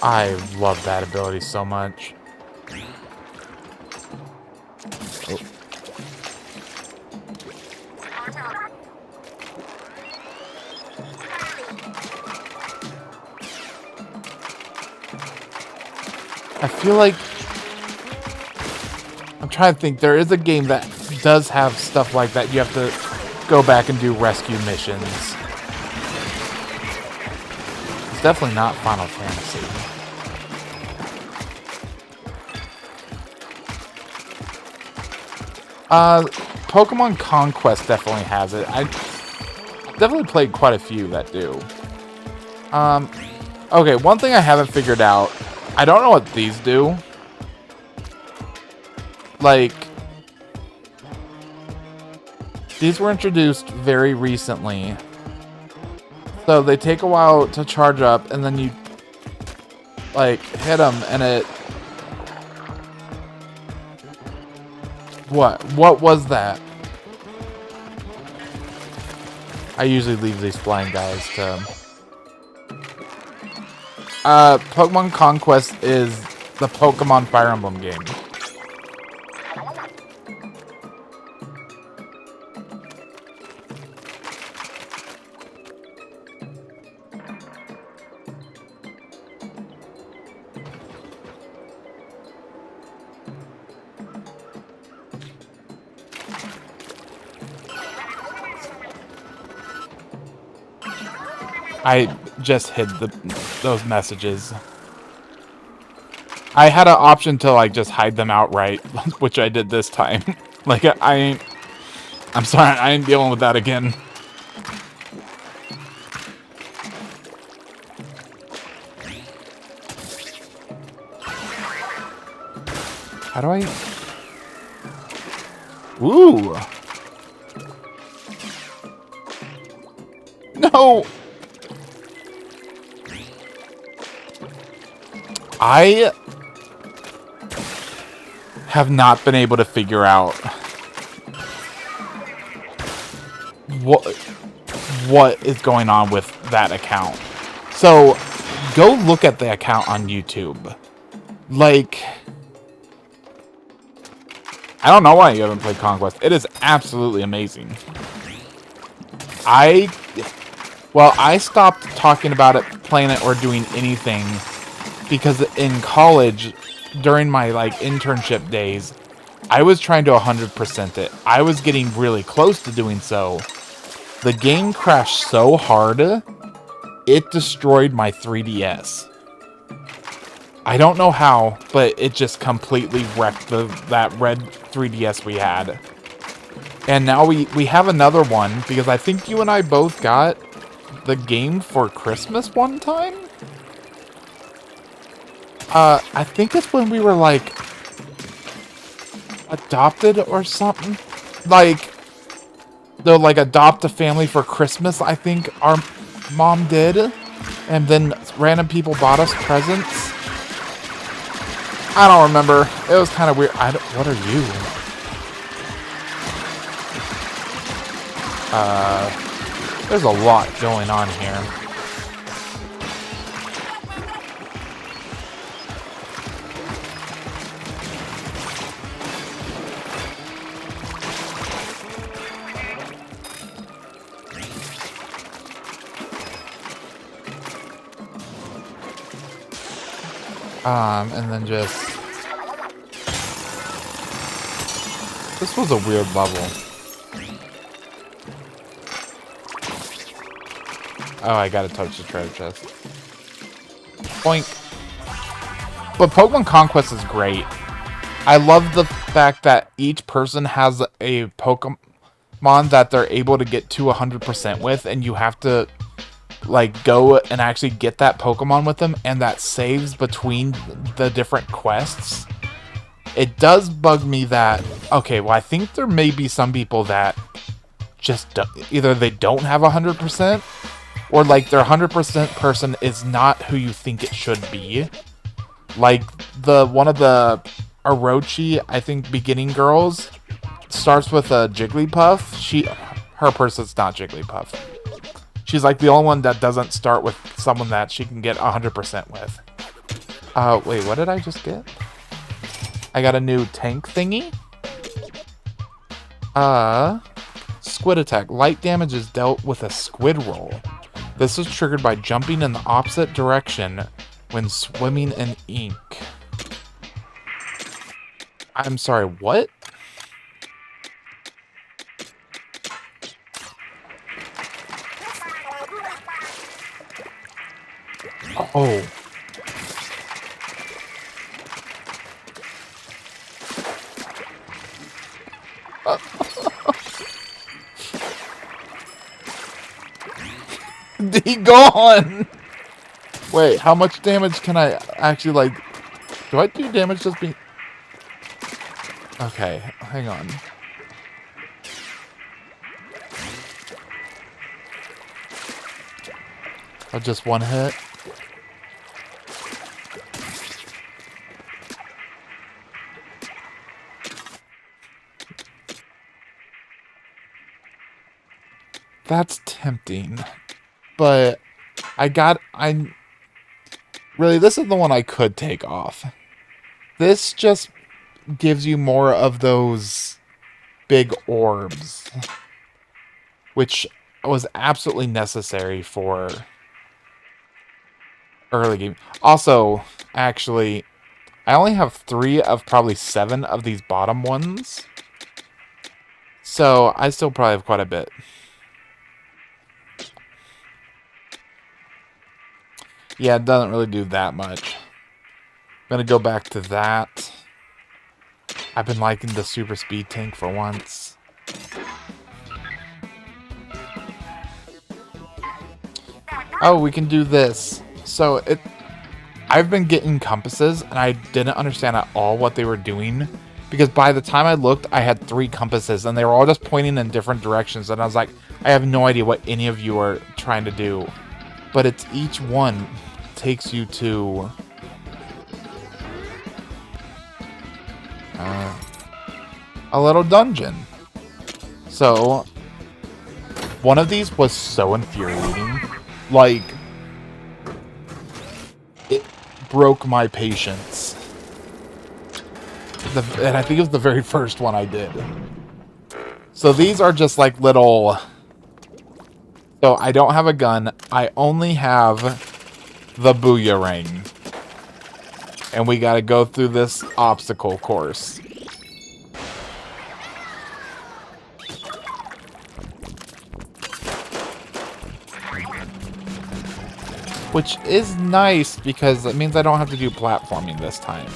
I love that ability so much. Oh. I feel like... I'm trying to think. There is a game that does have stuff like that. You have to go back and do rescue missions. It's definitely not Final Fantasy. Pokemon Conquest definitely has it. I definitely played quite a few that do. Okay, one thing I haven't figured out. I don't know what these do. Like, these were introduced very recently. So they take a while to charge up, and then you, like, hit them, and it... What? What was that? I usually leave these flying guys to... Pokemon Conquest is the Pokemon Fire Emblem game. I just hid those messages. I had an option to, like, just hide them outright, which I did this time. Like, I'm sorry, I ain't dealing with that again. How do I... Ooh! No! I have not been able to figure out what is going on with that account. So, go look at the account on YouTube. Like, I don't know why you haven't played Conquest. It is absolutely amazing. I stopped talking about it, playing it, or doing anything because in college, during my like internship days, I was trying to 100% it. I was getting really close to doing so. The game crashed so hard, it destroyed my 3DS. I don't know how, but it just completely wrecked that red 3DS we had. And now we have another one, because I think you and I both got the game for Christmas one time? I think it's when we were, like, adopted or something. Like, they'll, like, adopt a family for Christmas, I think our mom did. And then random people bought us presents. I don't remember. It was kind of weird. What are you? There's a lot going on here. And then just... This was a weird level. Oh, I gotta touch the treasure chest. Boink. But Pokemon Conquest is great. I love the fact that each person has a Pokemon that they're able to get to 100% with, and you have to like go and actually get that Pokemon with them, and that saves between the different quests. It does bug me that, okay, well, I think there may be some people that just either they don't have 100%, or like their 100% person is not who you think it should be. Like one of the Orochi, I think, beginning girls starts with a Jigglypuff. Her person's not Jigglypuff. She's like the only one that doesn't start with someone that she can get 100% with. Wait, what did I just get? I got a new tank thingy. Squid attack. Light damage is dealt with a squid roll. This is triggered by jumping in the opposite direction when swimming in ink. I'm sorry, what? Oh. He gone! Wait, how much damage can I actually, like... Do I do damage just being... Okay, hang on. Oh, just one hit? That's tempting. But really, this is the one I could take off. This just gives you more of those big orbs, which was absolutely necessary for early game. Also, actually, I only have 3 of probably 7 of these bottom ones, so I still probably have quite a bit. Yeah, it doesn't really do that much. I'm gonna go back to that. I've been liking the super speed tank for once. Oh, we can do this. So I've been getting compasses, and I didn't understand at all what they were doing. Because by the time I looked, I had 3 compasses, and they were all just pointing in different directions. And I was like, I have no idea what any of you are trying to do. But it's each one takes you to... a little dungeon. So, one of these was so infuriating. Like, it broke my patience. And I think it was the very first one I did. So these are just like little... So I don't have a gun. I only have the boomerang. And we gotta go through this obstacle course. Which is nice because it means I don't have to do platforming this time.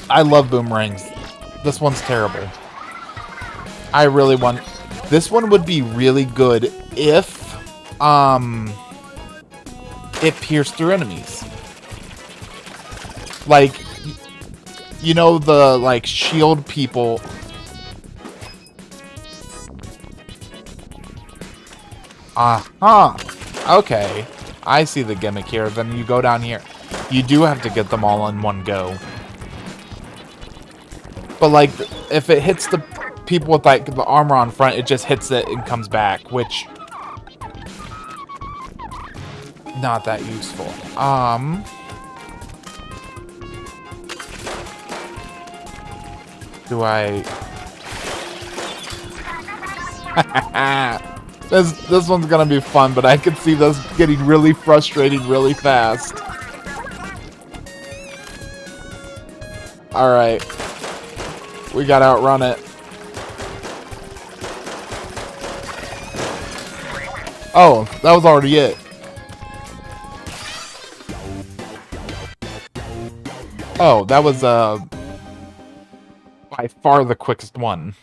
I love boomerangs. This one's terrible. I really want... This one would be really good if... it pierced through enemies. Like... You know the, like, shield people... Okay. I see the gimmick here. Then you go down here. You do have to get them all in one go. But, like, if it hits the people with, like, the armor on front, it just hits it and comes back, which... Not that useful. Do I... This one's gonna be fun, but I can see this getting really frustrating really fast. Alright. We gotta outrun it. Oh, that was already it. Oh, that was by far the quickest one.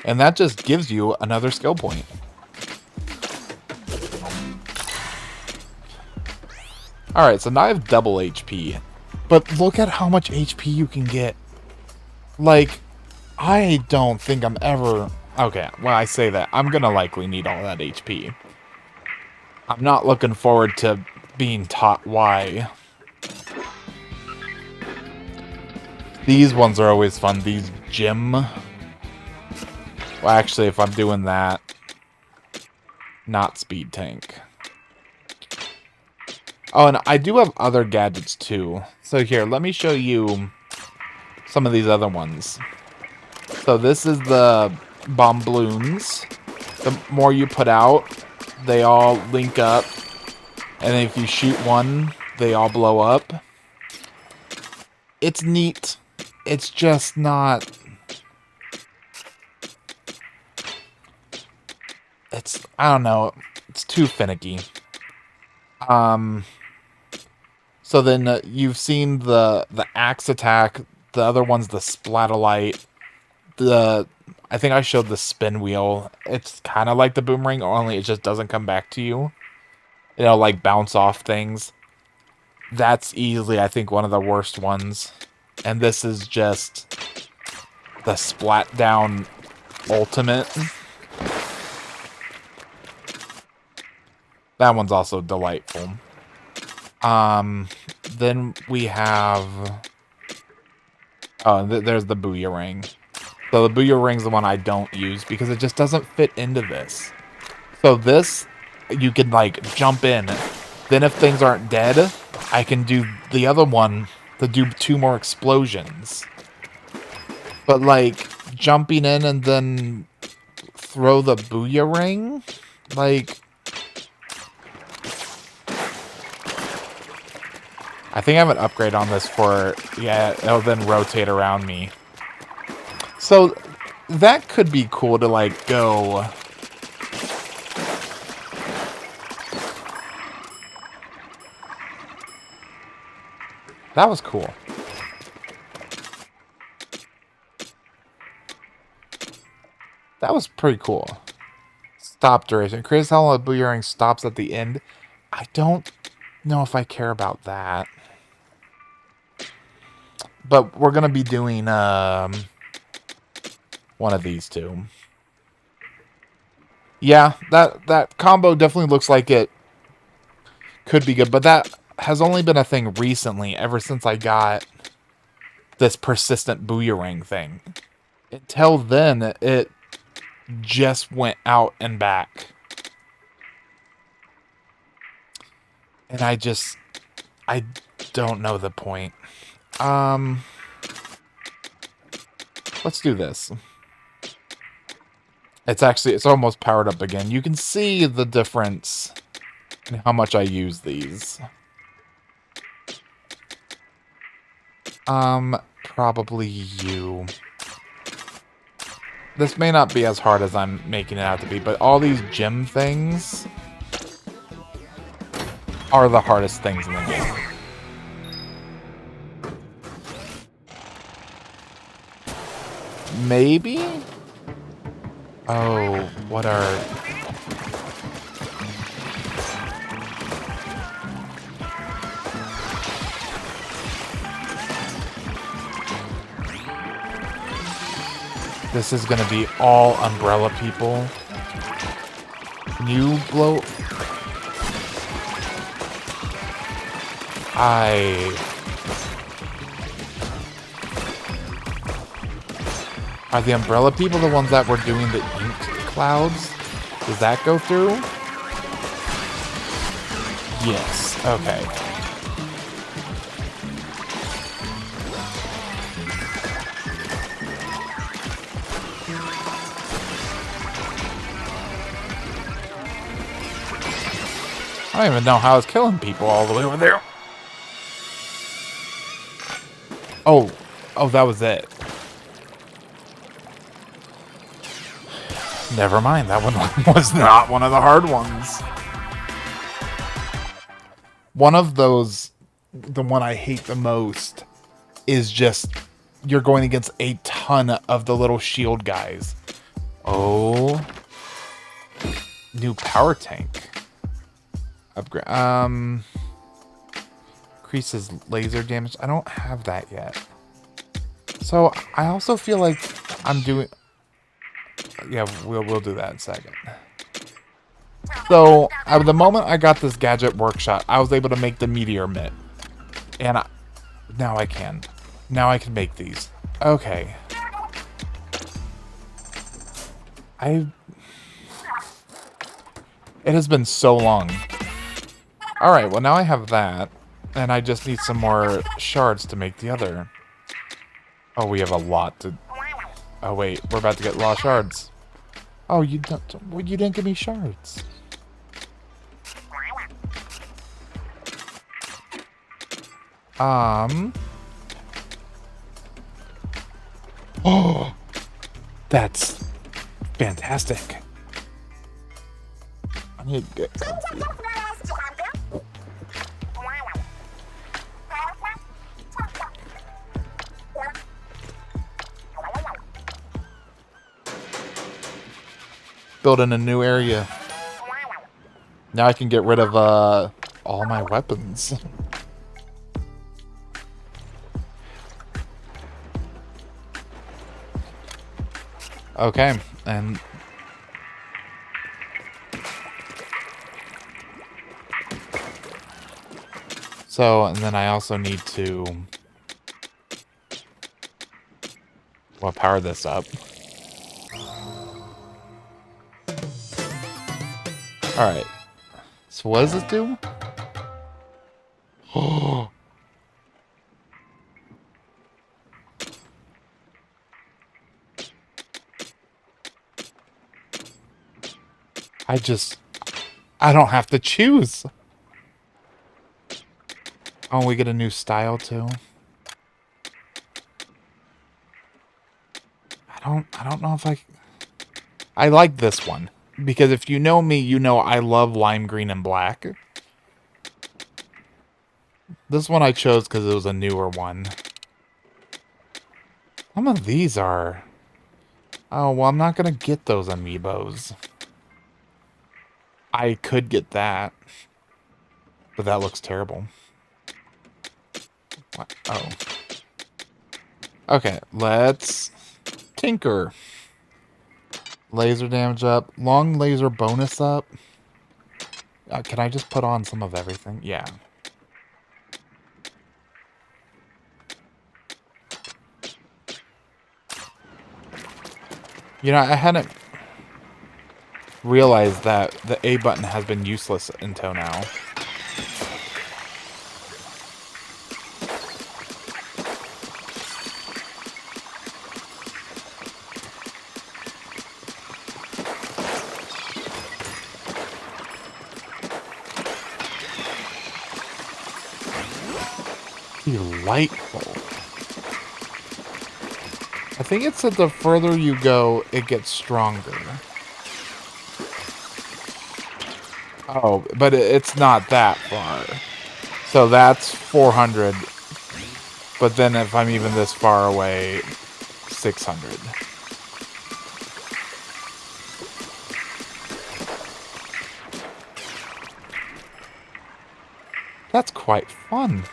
And that just gives you another skill point. Alright, so now I have double HP. But look at how much HP you can get. Like, I don't think I'm ever... Okay, well, I say that. I'm gonna likely need all that HP. I'm not looking forward to being taught why. These ones are always fun. These gym... Well, actually, if I'm doing that... Not speed tank. Oh, and I do have other gadgets, too. So here, let me show you some of these other ones. So this is the bomb balloons. The more you put out, they all link up. And if you shoot one, they all blow up. It's neat. It's just not... It's... I don't know. It's too finicky. So then you've seen the axe attack. The other one's the splatolite. I think I showed the spin wheel. It's kind of like the boomerang, only it just doesn't come back to you. It'll like bounce off things. That's easily, I think, one of the worst ones. And this is just the splat down ultimate. That one's also delightful. Then we have... Oh, there's the boomerang. So the boomerang's the one I don't use because it just doesn't fit into this. So this, you can like jump in. Then if things aren't dead, I can do the other one to do 2 more explosions. But like jumping in and then throw the boomerang, like... I think I have an upgrade on this for, yeah, it'll then rotate around me. So, that could be cool to, like, go... That was cool. That was pretty cool. Stop duration. Chris, how long boomerang stops at the end? I don't know if I care about that. But we're going to be doing one of these two. Yeah, that combo definitely looks like it could be good, but that has only been a thing recently, ever since I got this persistent boomerang thing. Until then, it just went out and back. And I don't know the point. Let's do this. It's almost powered up again. You can see the difference in how much I use these. Probably you. This may not be as hard as I'm making it out to be, but all these gym things are the hardest things in the game. Maybe? Oh, what are... This is gonna be all umbrella people. Can you blow... Are the umbrella people the ones that were doing the ink clouds? Does that go through? Yes. Okay. I don't even know how I was killing people all the way over there. Oh, that was it. Never mind, that one was not one of the hard ones. One of those, the one I hate the most, is just you're going against a ton of the little shield guys. Oh. New power tank. Upgrade. Increases laser damage. I don't have that yet. So I also feel like I'm doing... Yeah, we'll do that in a second. So, the moment I got this gadget workshop, I was able to make the meteor mitt. And now I can. Now I can make these. Okay. It has been so long. Alright, well now I have that. And I just need some more shards to make the other. Oh, we have a lot to... Oh wait, we're about to get a lot of shards. Oh, you didn't give me shards. Oh, that's fantastic. I need to get comfy. Building a new area. Now I can get rid of all my weapons. Okay, and so, and then I also need to power this up. Alright. So what does this do? Oh. I don't have to choose. Oh, we get a new style too. I don't know if I like this one. Because if you know me, you know I love lime green and black. This one I chose because it was a newer one. Some of these are... Oh, well, I'm not gonna get those amiibos. I could get that, but that looks terrible. What? Oh. Okay, let's tinker. Laser damage up. Long laser bonus up. Can I just put on some of everything? Yeah. You know, I hadn't realized that the A button has been useless until now. Delightful. I think it's that the further you go, it gets stronger. Oh, but it's not that far. So that's 400. But then if I'm even this far away, 600. That's quite fun.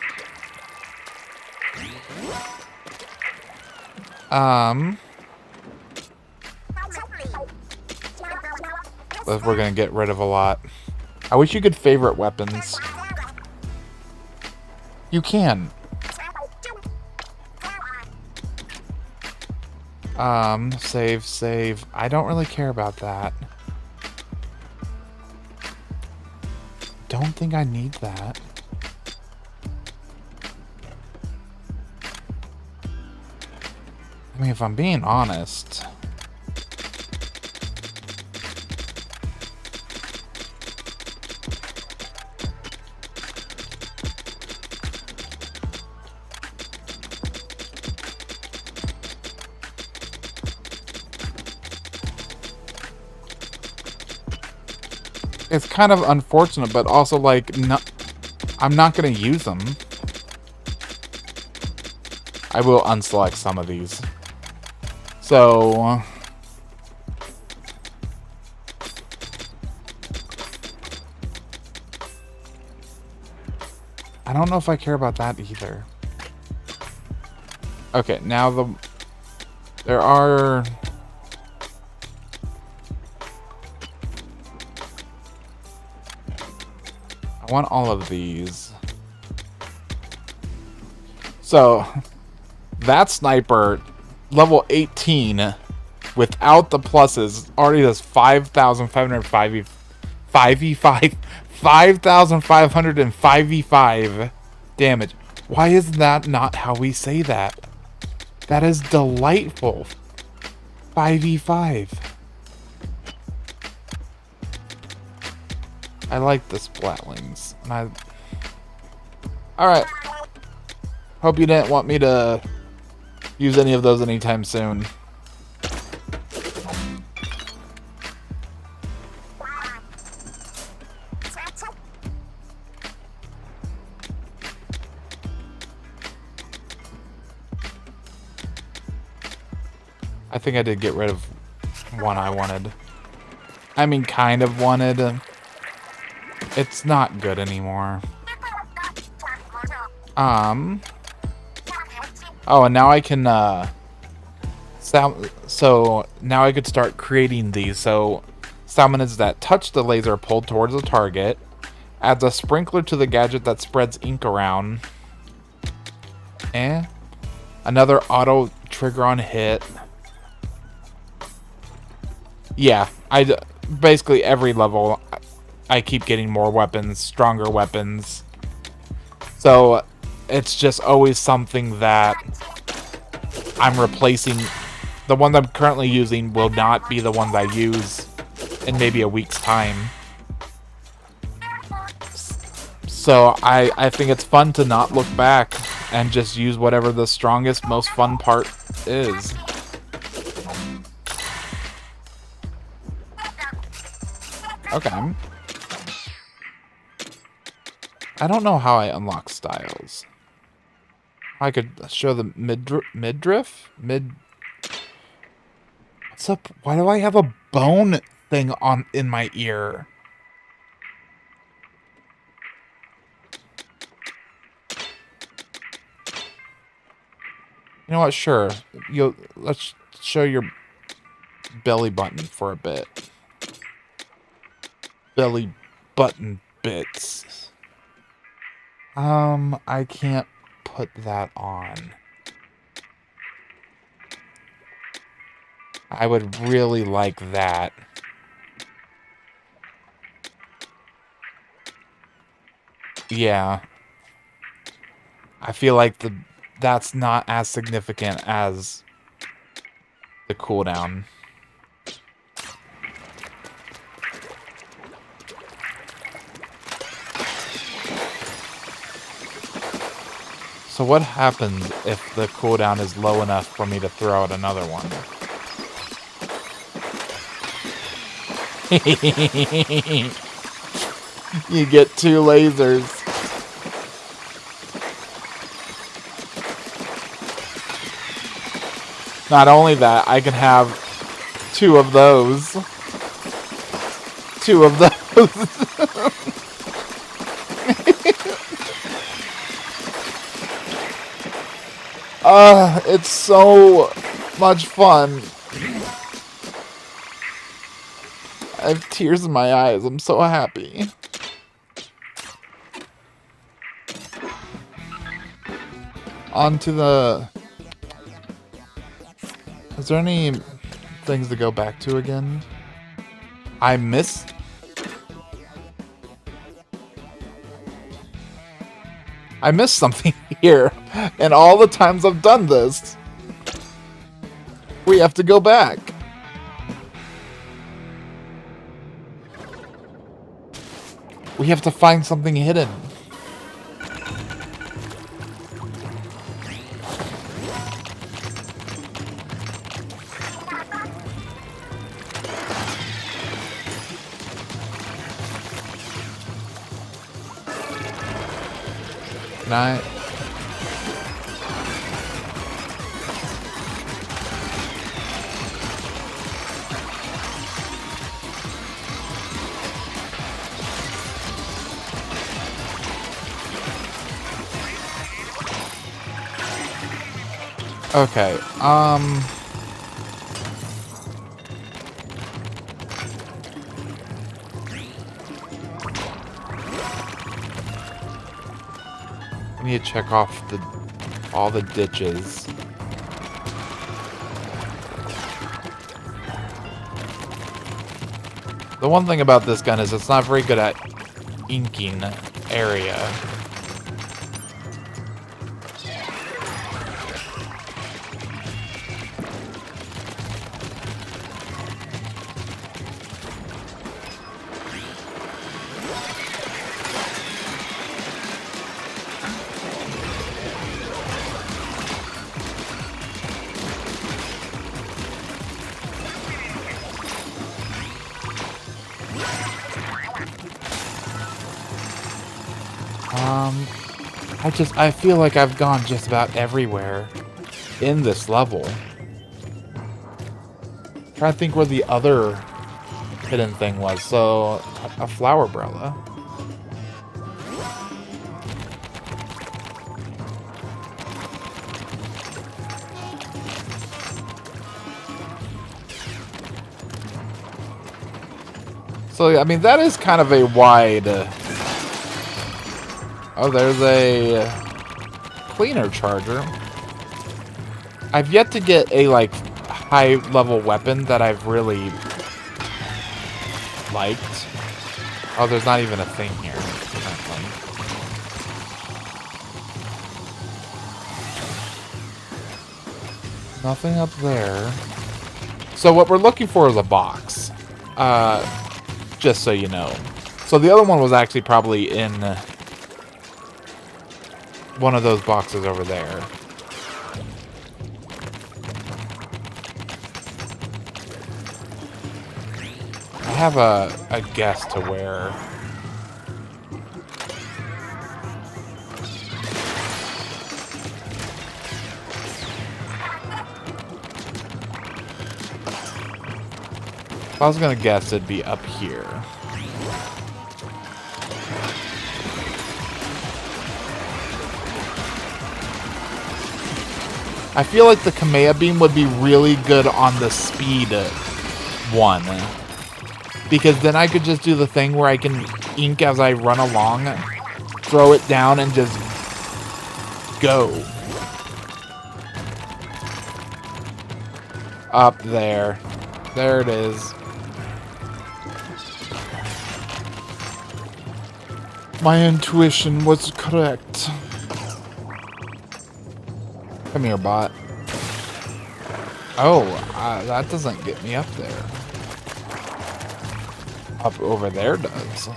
We're gonna get rid of a lot. I wish you could favorite weapons. You can. Save. I don't really care about that. Don't think I need that. I mean, if I'm being honest... It's kind of unfortunate, but also, like, no, I'm not going to use them. I will unselect some of these. So... I don't know if I care about that either. Okay, now there are... I want all of these. So, that sniper, level 18, without the pluses, already does 5,505 damage. Why is that not how we say that? That is delightful. 5v5. I like the splatlings. Alright. Hope you didn't want me to use any of those anytime soon. I think I did get rid of one I wanted. I mean, kind of wanted. It's not good anymore. Oh, and now I can, so now I could start creating these. So, summons that touch the laser pulled towards the target. Adds a sprinkler to the gadget that spreads ink around. Another auto trigger on hit. Yeah, basically every level I keep getting more weapons, stronger weapons. So it's just always something that I'm replacing. The ones I'm currently using will not be the ones I use in maybe a week's time. So I think it's fun to not look back and just use whatever the strongest, most fun part is. Okay. I don't know how I unlock styles. I could show the midriff? What's up? Why do I have a bone thing in my ear? You know what? Sure. Let's show your belly button for a bit. Belly button bits. I can't put that on. I would really like that. Yeah. I feel like that's not as significant as the cooldown. So what happens if the cooldown is low enough for me to throw out another one? You get 2 lasers. Not only that, I can have 2 of those. 2 of those. It's so much fun. I have tears in my eyes. I'm so happy. On to the... Is there any things to go back to again? I missed something here. And all the times I've done this, we have to go back. We have to find something hidden. Can I... Okay, I need to check off all the ditches. The one thing about this gun is it's not very good at inking area. I feel like I've gone just about everywhere in this level. I'm trying to think where the other hidden thing was. So, a flower umbrella. So, I mean, that is kind of a wide... Oh, there's a cleaner charger. I've yet to get a, like, high-level weapon that I've really liked. Oh, there's not even a thing here. Nothing up there. So what we're looking for is a box. Just so you know. So the other one was actually probably in... one of those boxes over there. I have a guess to where. I was gonna guess it'd be up here. I feel like the Kamea Beam would be really good on the speed one. Because then I could just do the thing where I can ink as I run along, throw it down, and just go. Up there. There it is. My intuition was correct. Come here, bot. Oh, that doesn't get me up there. Up over there does.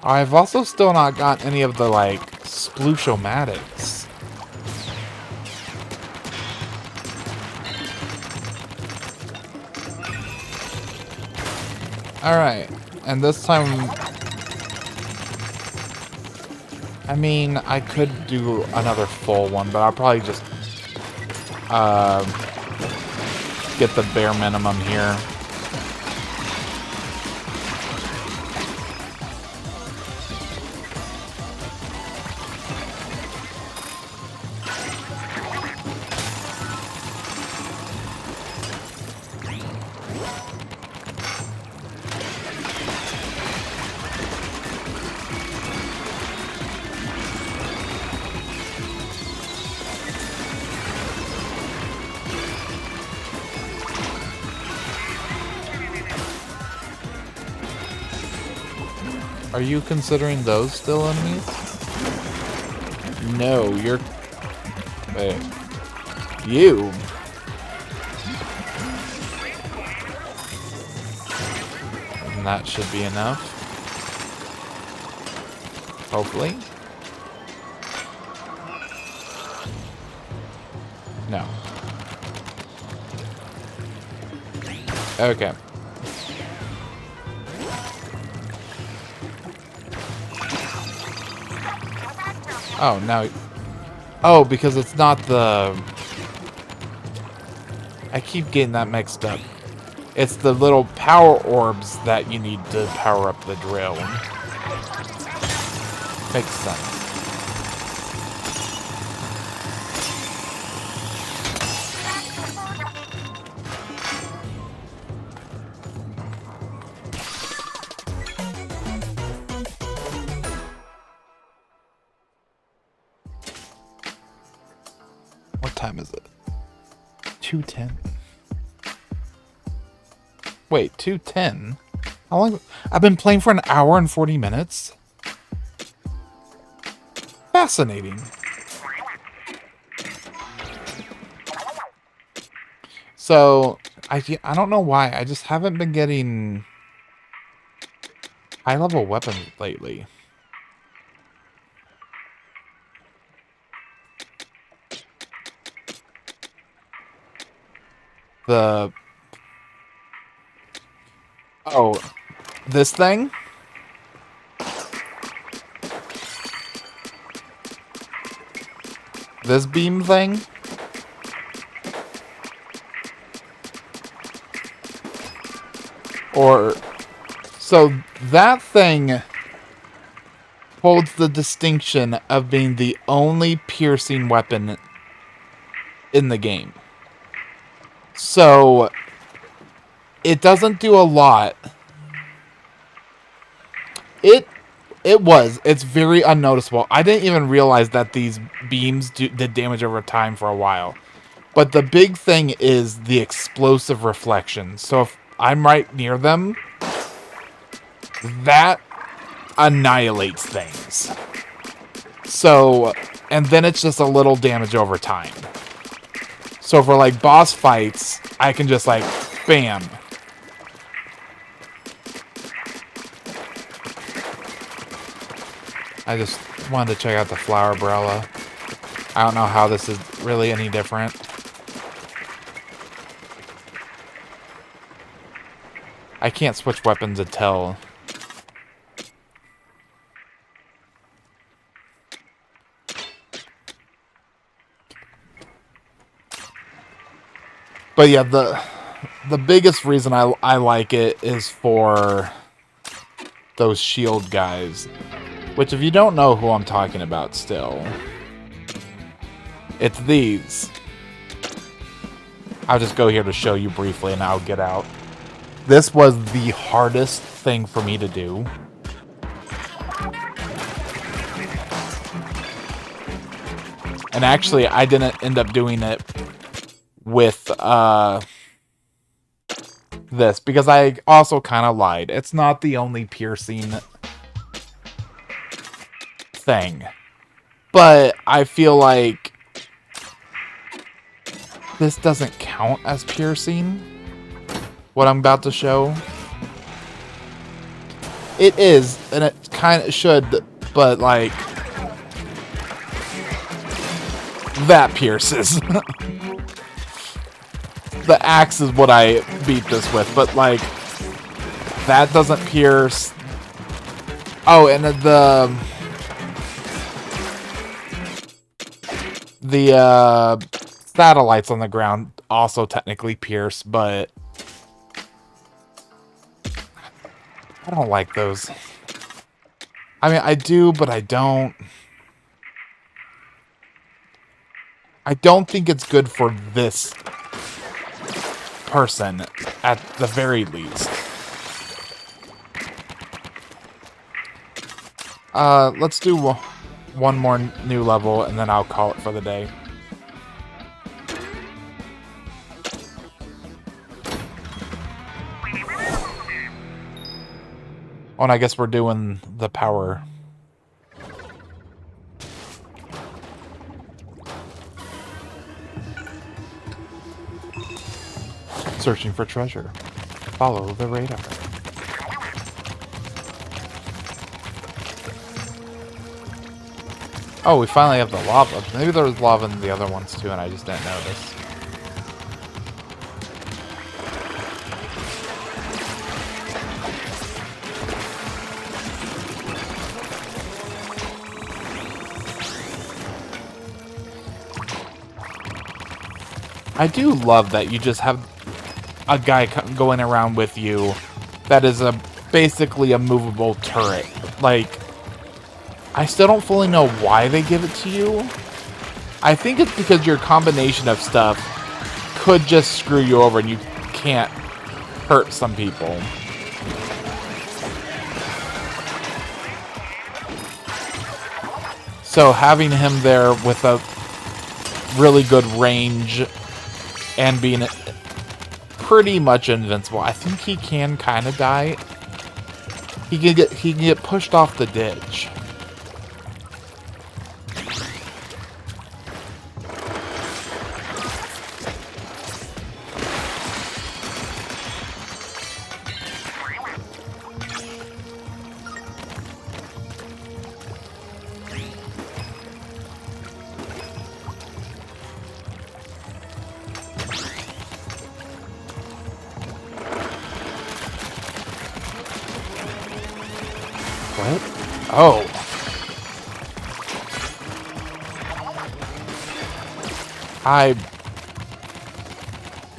I've also still not got any of the, like, sploosho-matics. Alright, and this time... I mean, I could do another full one, but I'll probably just... get the bare minimum here. Are you considering those still enemies? No, you're... Wait. You? And that should be enough. Hopefully. No. Okay. Oh, now... Oh, because it's not the... I keep getting that mixed up. It's the little power orbs that you need to power up the drill. Makes sense. What time is it? 2:10. Wait, 2:10? How long? I've been playing for an hour and 40 minutes? Fascinating. So, I don't know why. I just haven't been getting high-level weapons lately. The... Oh, this thing? This beam thing? Or... So, that thing holds the distinction of being the only piercing weapon in the game. So, it doesn't do a lot. It's very unnoticeable. I didn't even realize that these beams did damage over time for a while. But the big thing is the explosive reflection. So if I'm right near them, that annihilates things. So, and then it's just a little damage over time. So for like boss fights, I can just like, bam. I just wanted to check out the flower umbrella. I don't know how this is really any different. I can't switch weapons until... But yeah, the biggest reason I like it is for those shield guys. Which, if you don't know who I'm talking about still, it's these. I'll just go here to show you briefly and I'll get out. This was the hardest thing for me to do. And actually, I didn't end up doing it with this, because I also kind of lied. It's not the only piercing thing. But I feel like this doesn't count as piercing, what I'm about to show. It is, and it kind of should, but like, that pierces. The axe is what I beat this with, but like, that doesn't pierce. Oh, and the satellites on the ground also technically pierce, but I don't like those. I mean, I do, but I don't. I don't think it's good for this person, at the very least. Let's do one more new level, and then I'll call it for the day. Oh, and I guess we're doing the power. Searching for treasure. Follow the radar. Oh, we finally have the lava. Maybe there was lava in the other ones too, and I just didn't notice. I do love that you just have a guy going around with you that is basically a movable turret. Like, I still don't fully know why they give it to you. I think it's because your combination of stuff could just screw you over and you can't hurt some people. So having him there with a really good range and being pretty much invincible. I think he can kind of die. He can get pushed off the ditch. What? Oh. I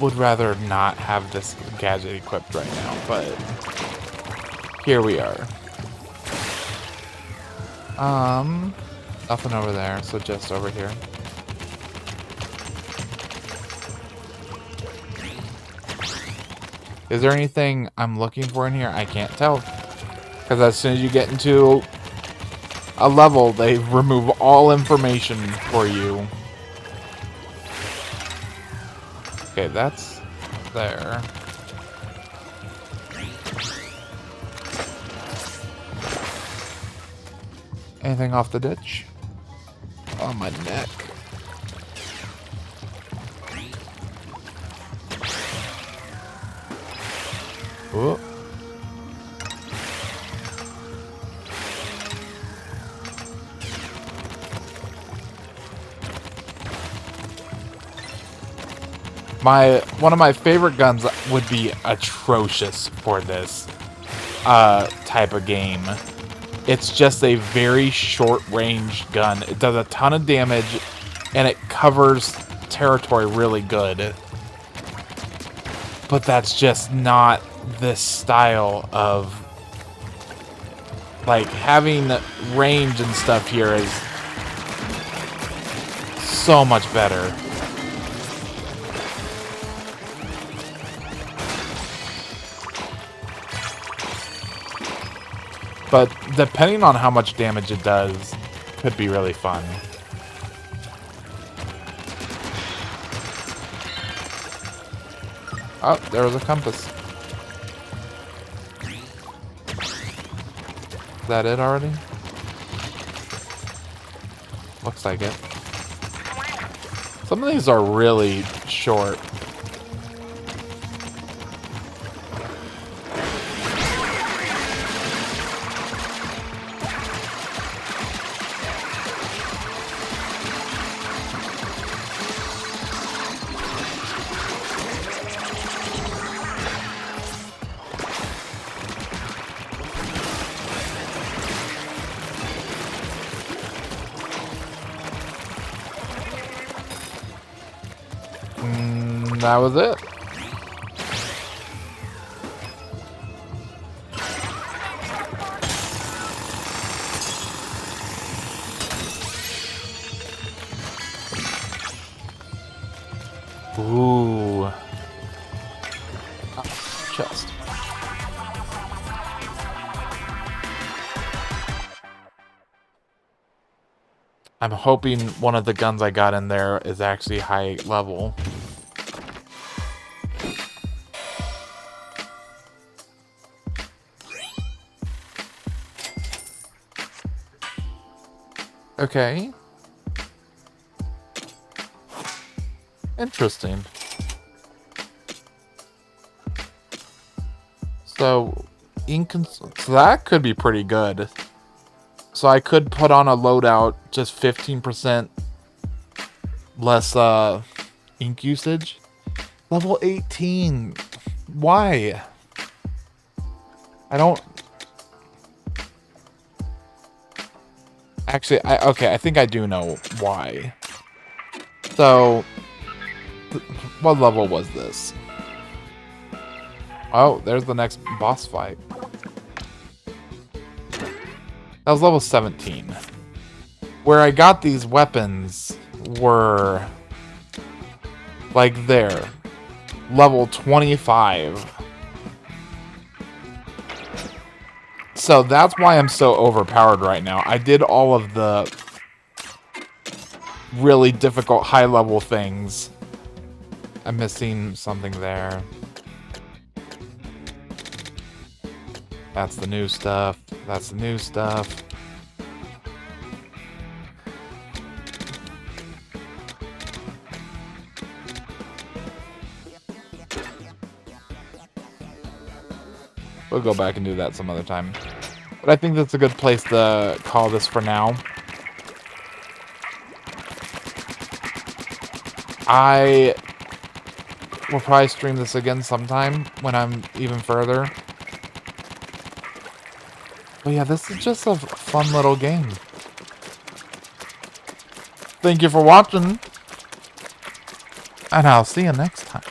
would rather not have this gadget equipped right now, but here we are. Nothing over there, so just over here. Is there anything I'm looking for in here? I can't tell. Because as soon as you get into a level, they remove all information for you. Okay, that's there. Anything off the ditch? Oh, my neck. Whoop. One of my favorite guns would be atrocious for this type of game. It's just a very short-range gun. It does a ton of damage, and it covers territory really good. But that's just not this style of... Like, having range and stuff here is so much better. But depending on how much damage it does, could be really fun. Oh, there was a compass. Is that it already? Looks like it. Some of these are really short. That was it. Ooh. Oh, chest. I'm hoping one of the guns I got in there is actually high level. Okay. Interesting. So that could be pretty good. So I could put on a loadout just 15% less ink usage. Level 18. Why? I don't... Actually, okay, I think I do know why. So, what level was this? Oh, there's the next boss fight. That was level 17. Where I got these weapons were like there. Level 25. So that's why I'm so overpowered right now. I did all of the really difficult high-level things. I'm missing something there. That's the new stuff. That's the new stuff. We'll go back and do that some other time. But I think that's a good place to call this for now. I will probably stream this again sometime when I'm even further. But yeah, this is just a fun little game. Thank you for watching. And I'll see you next time.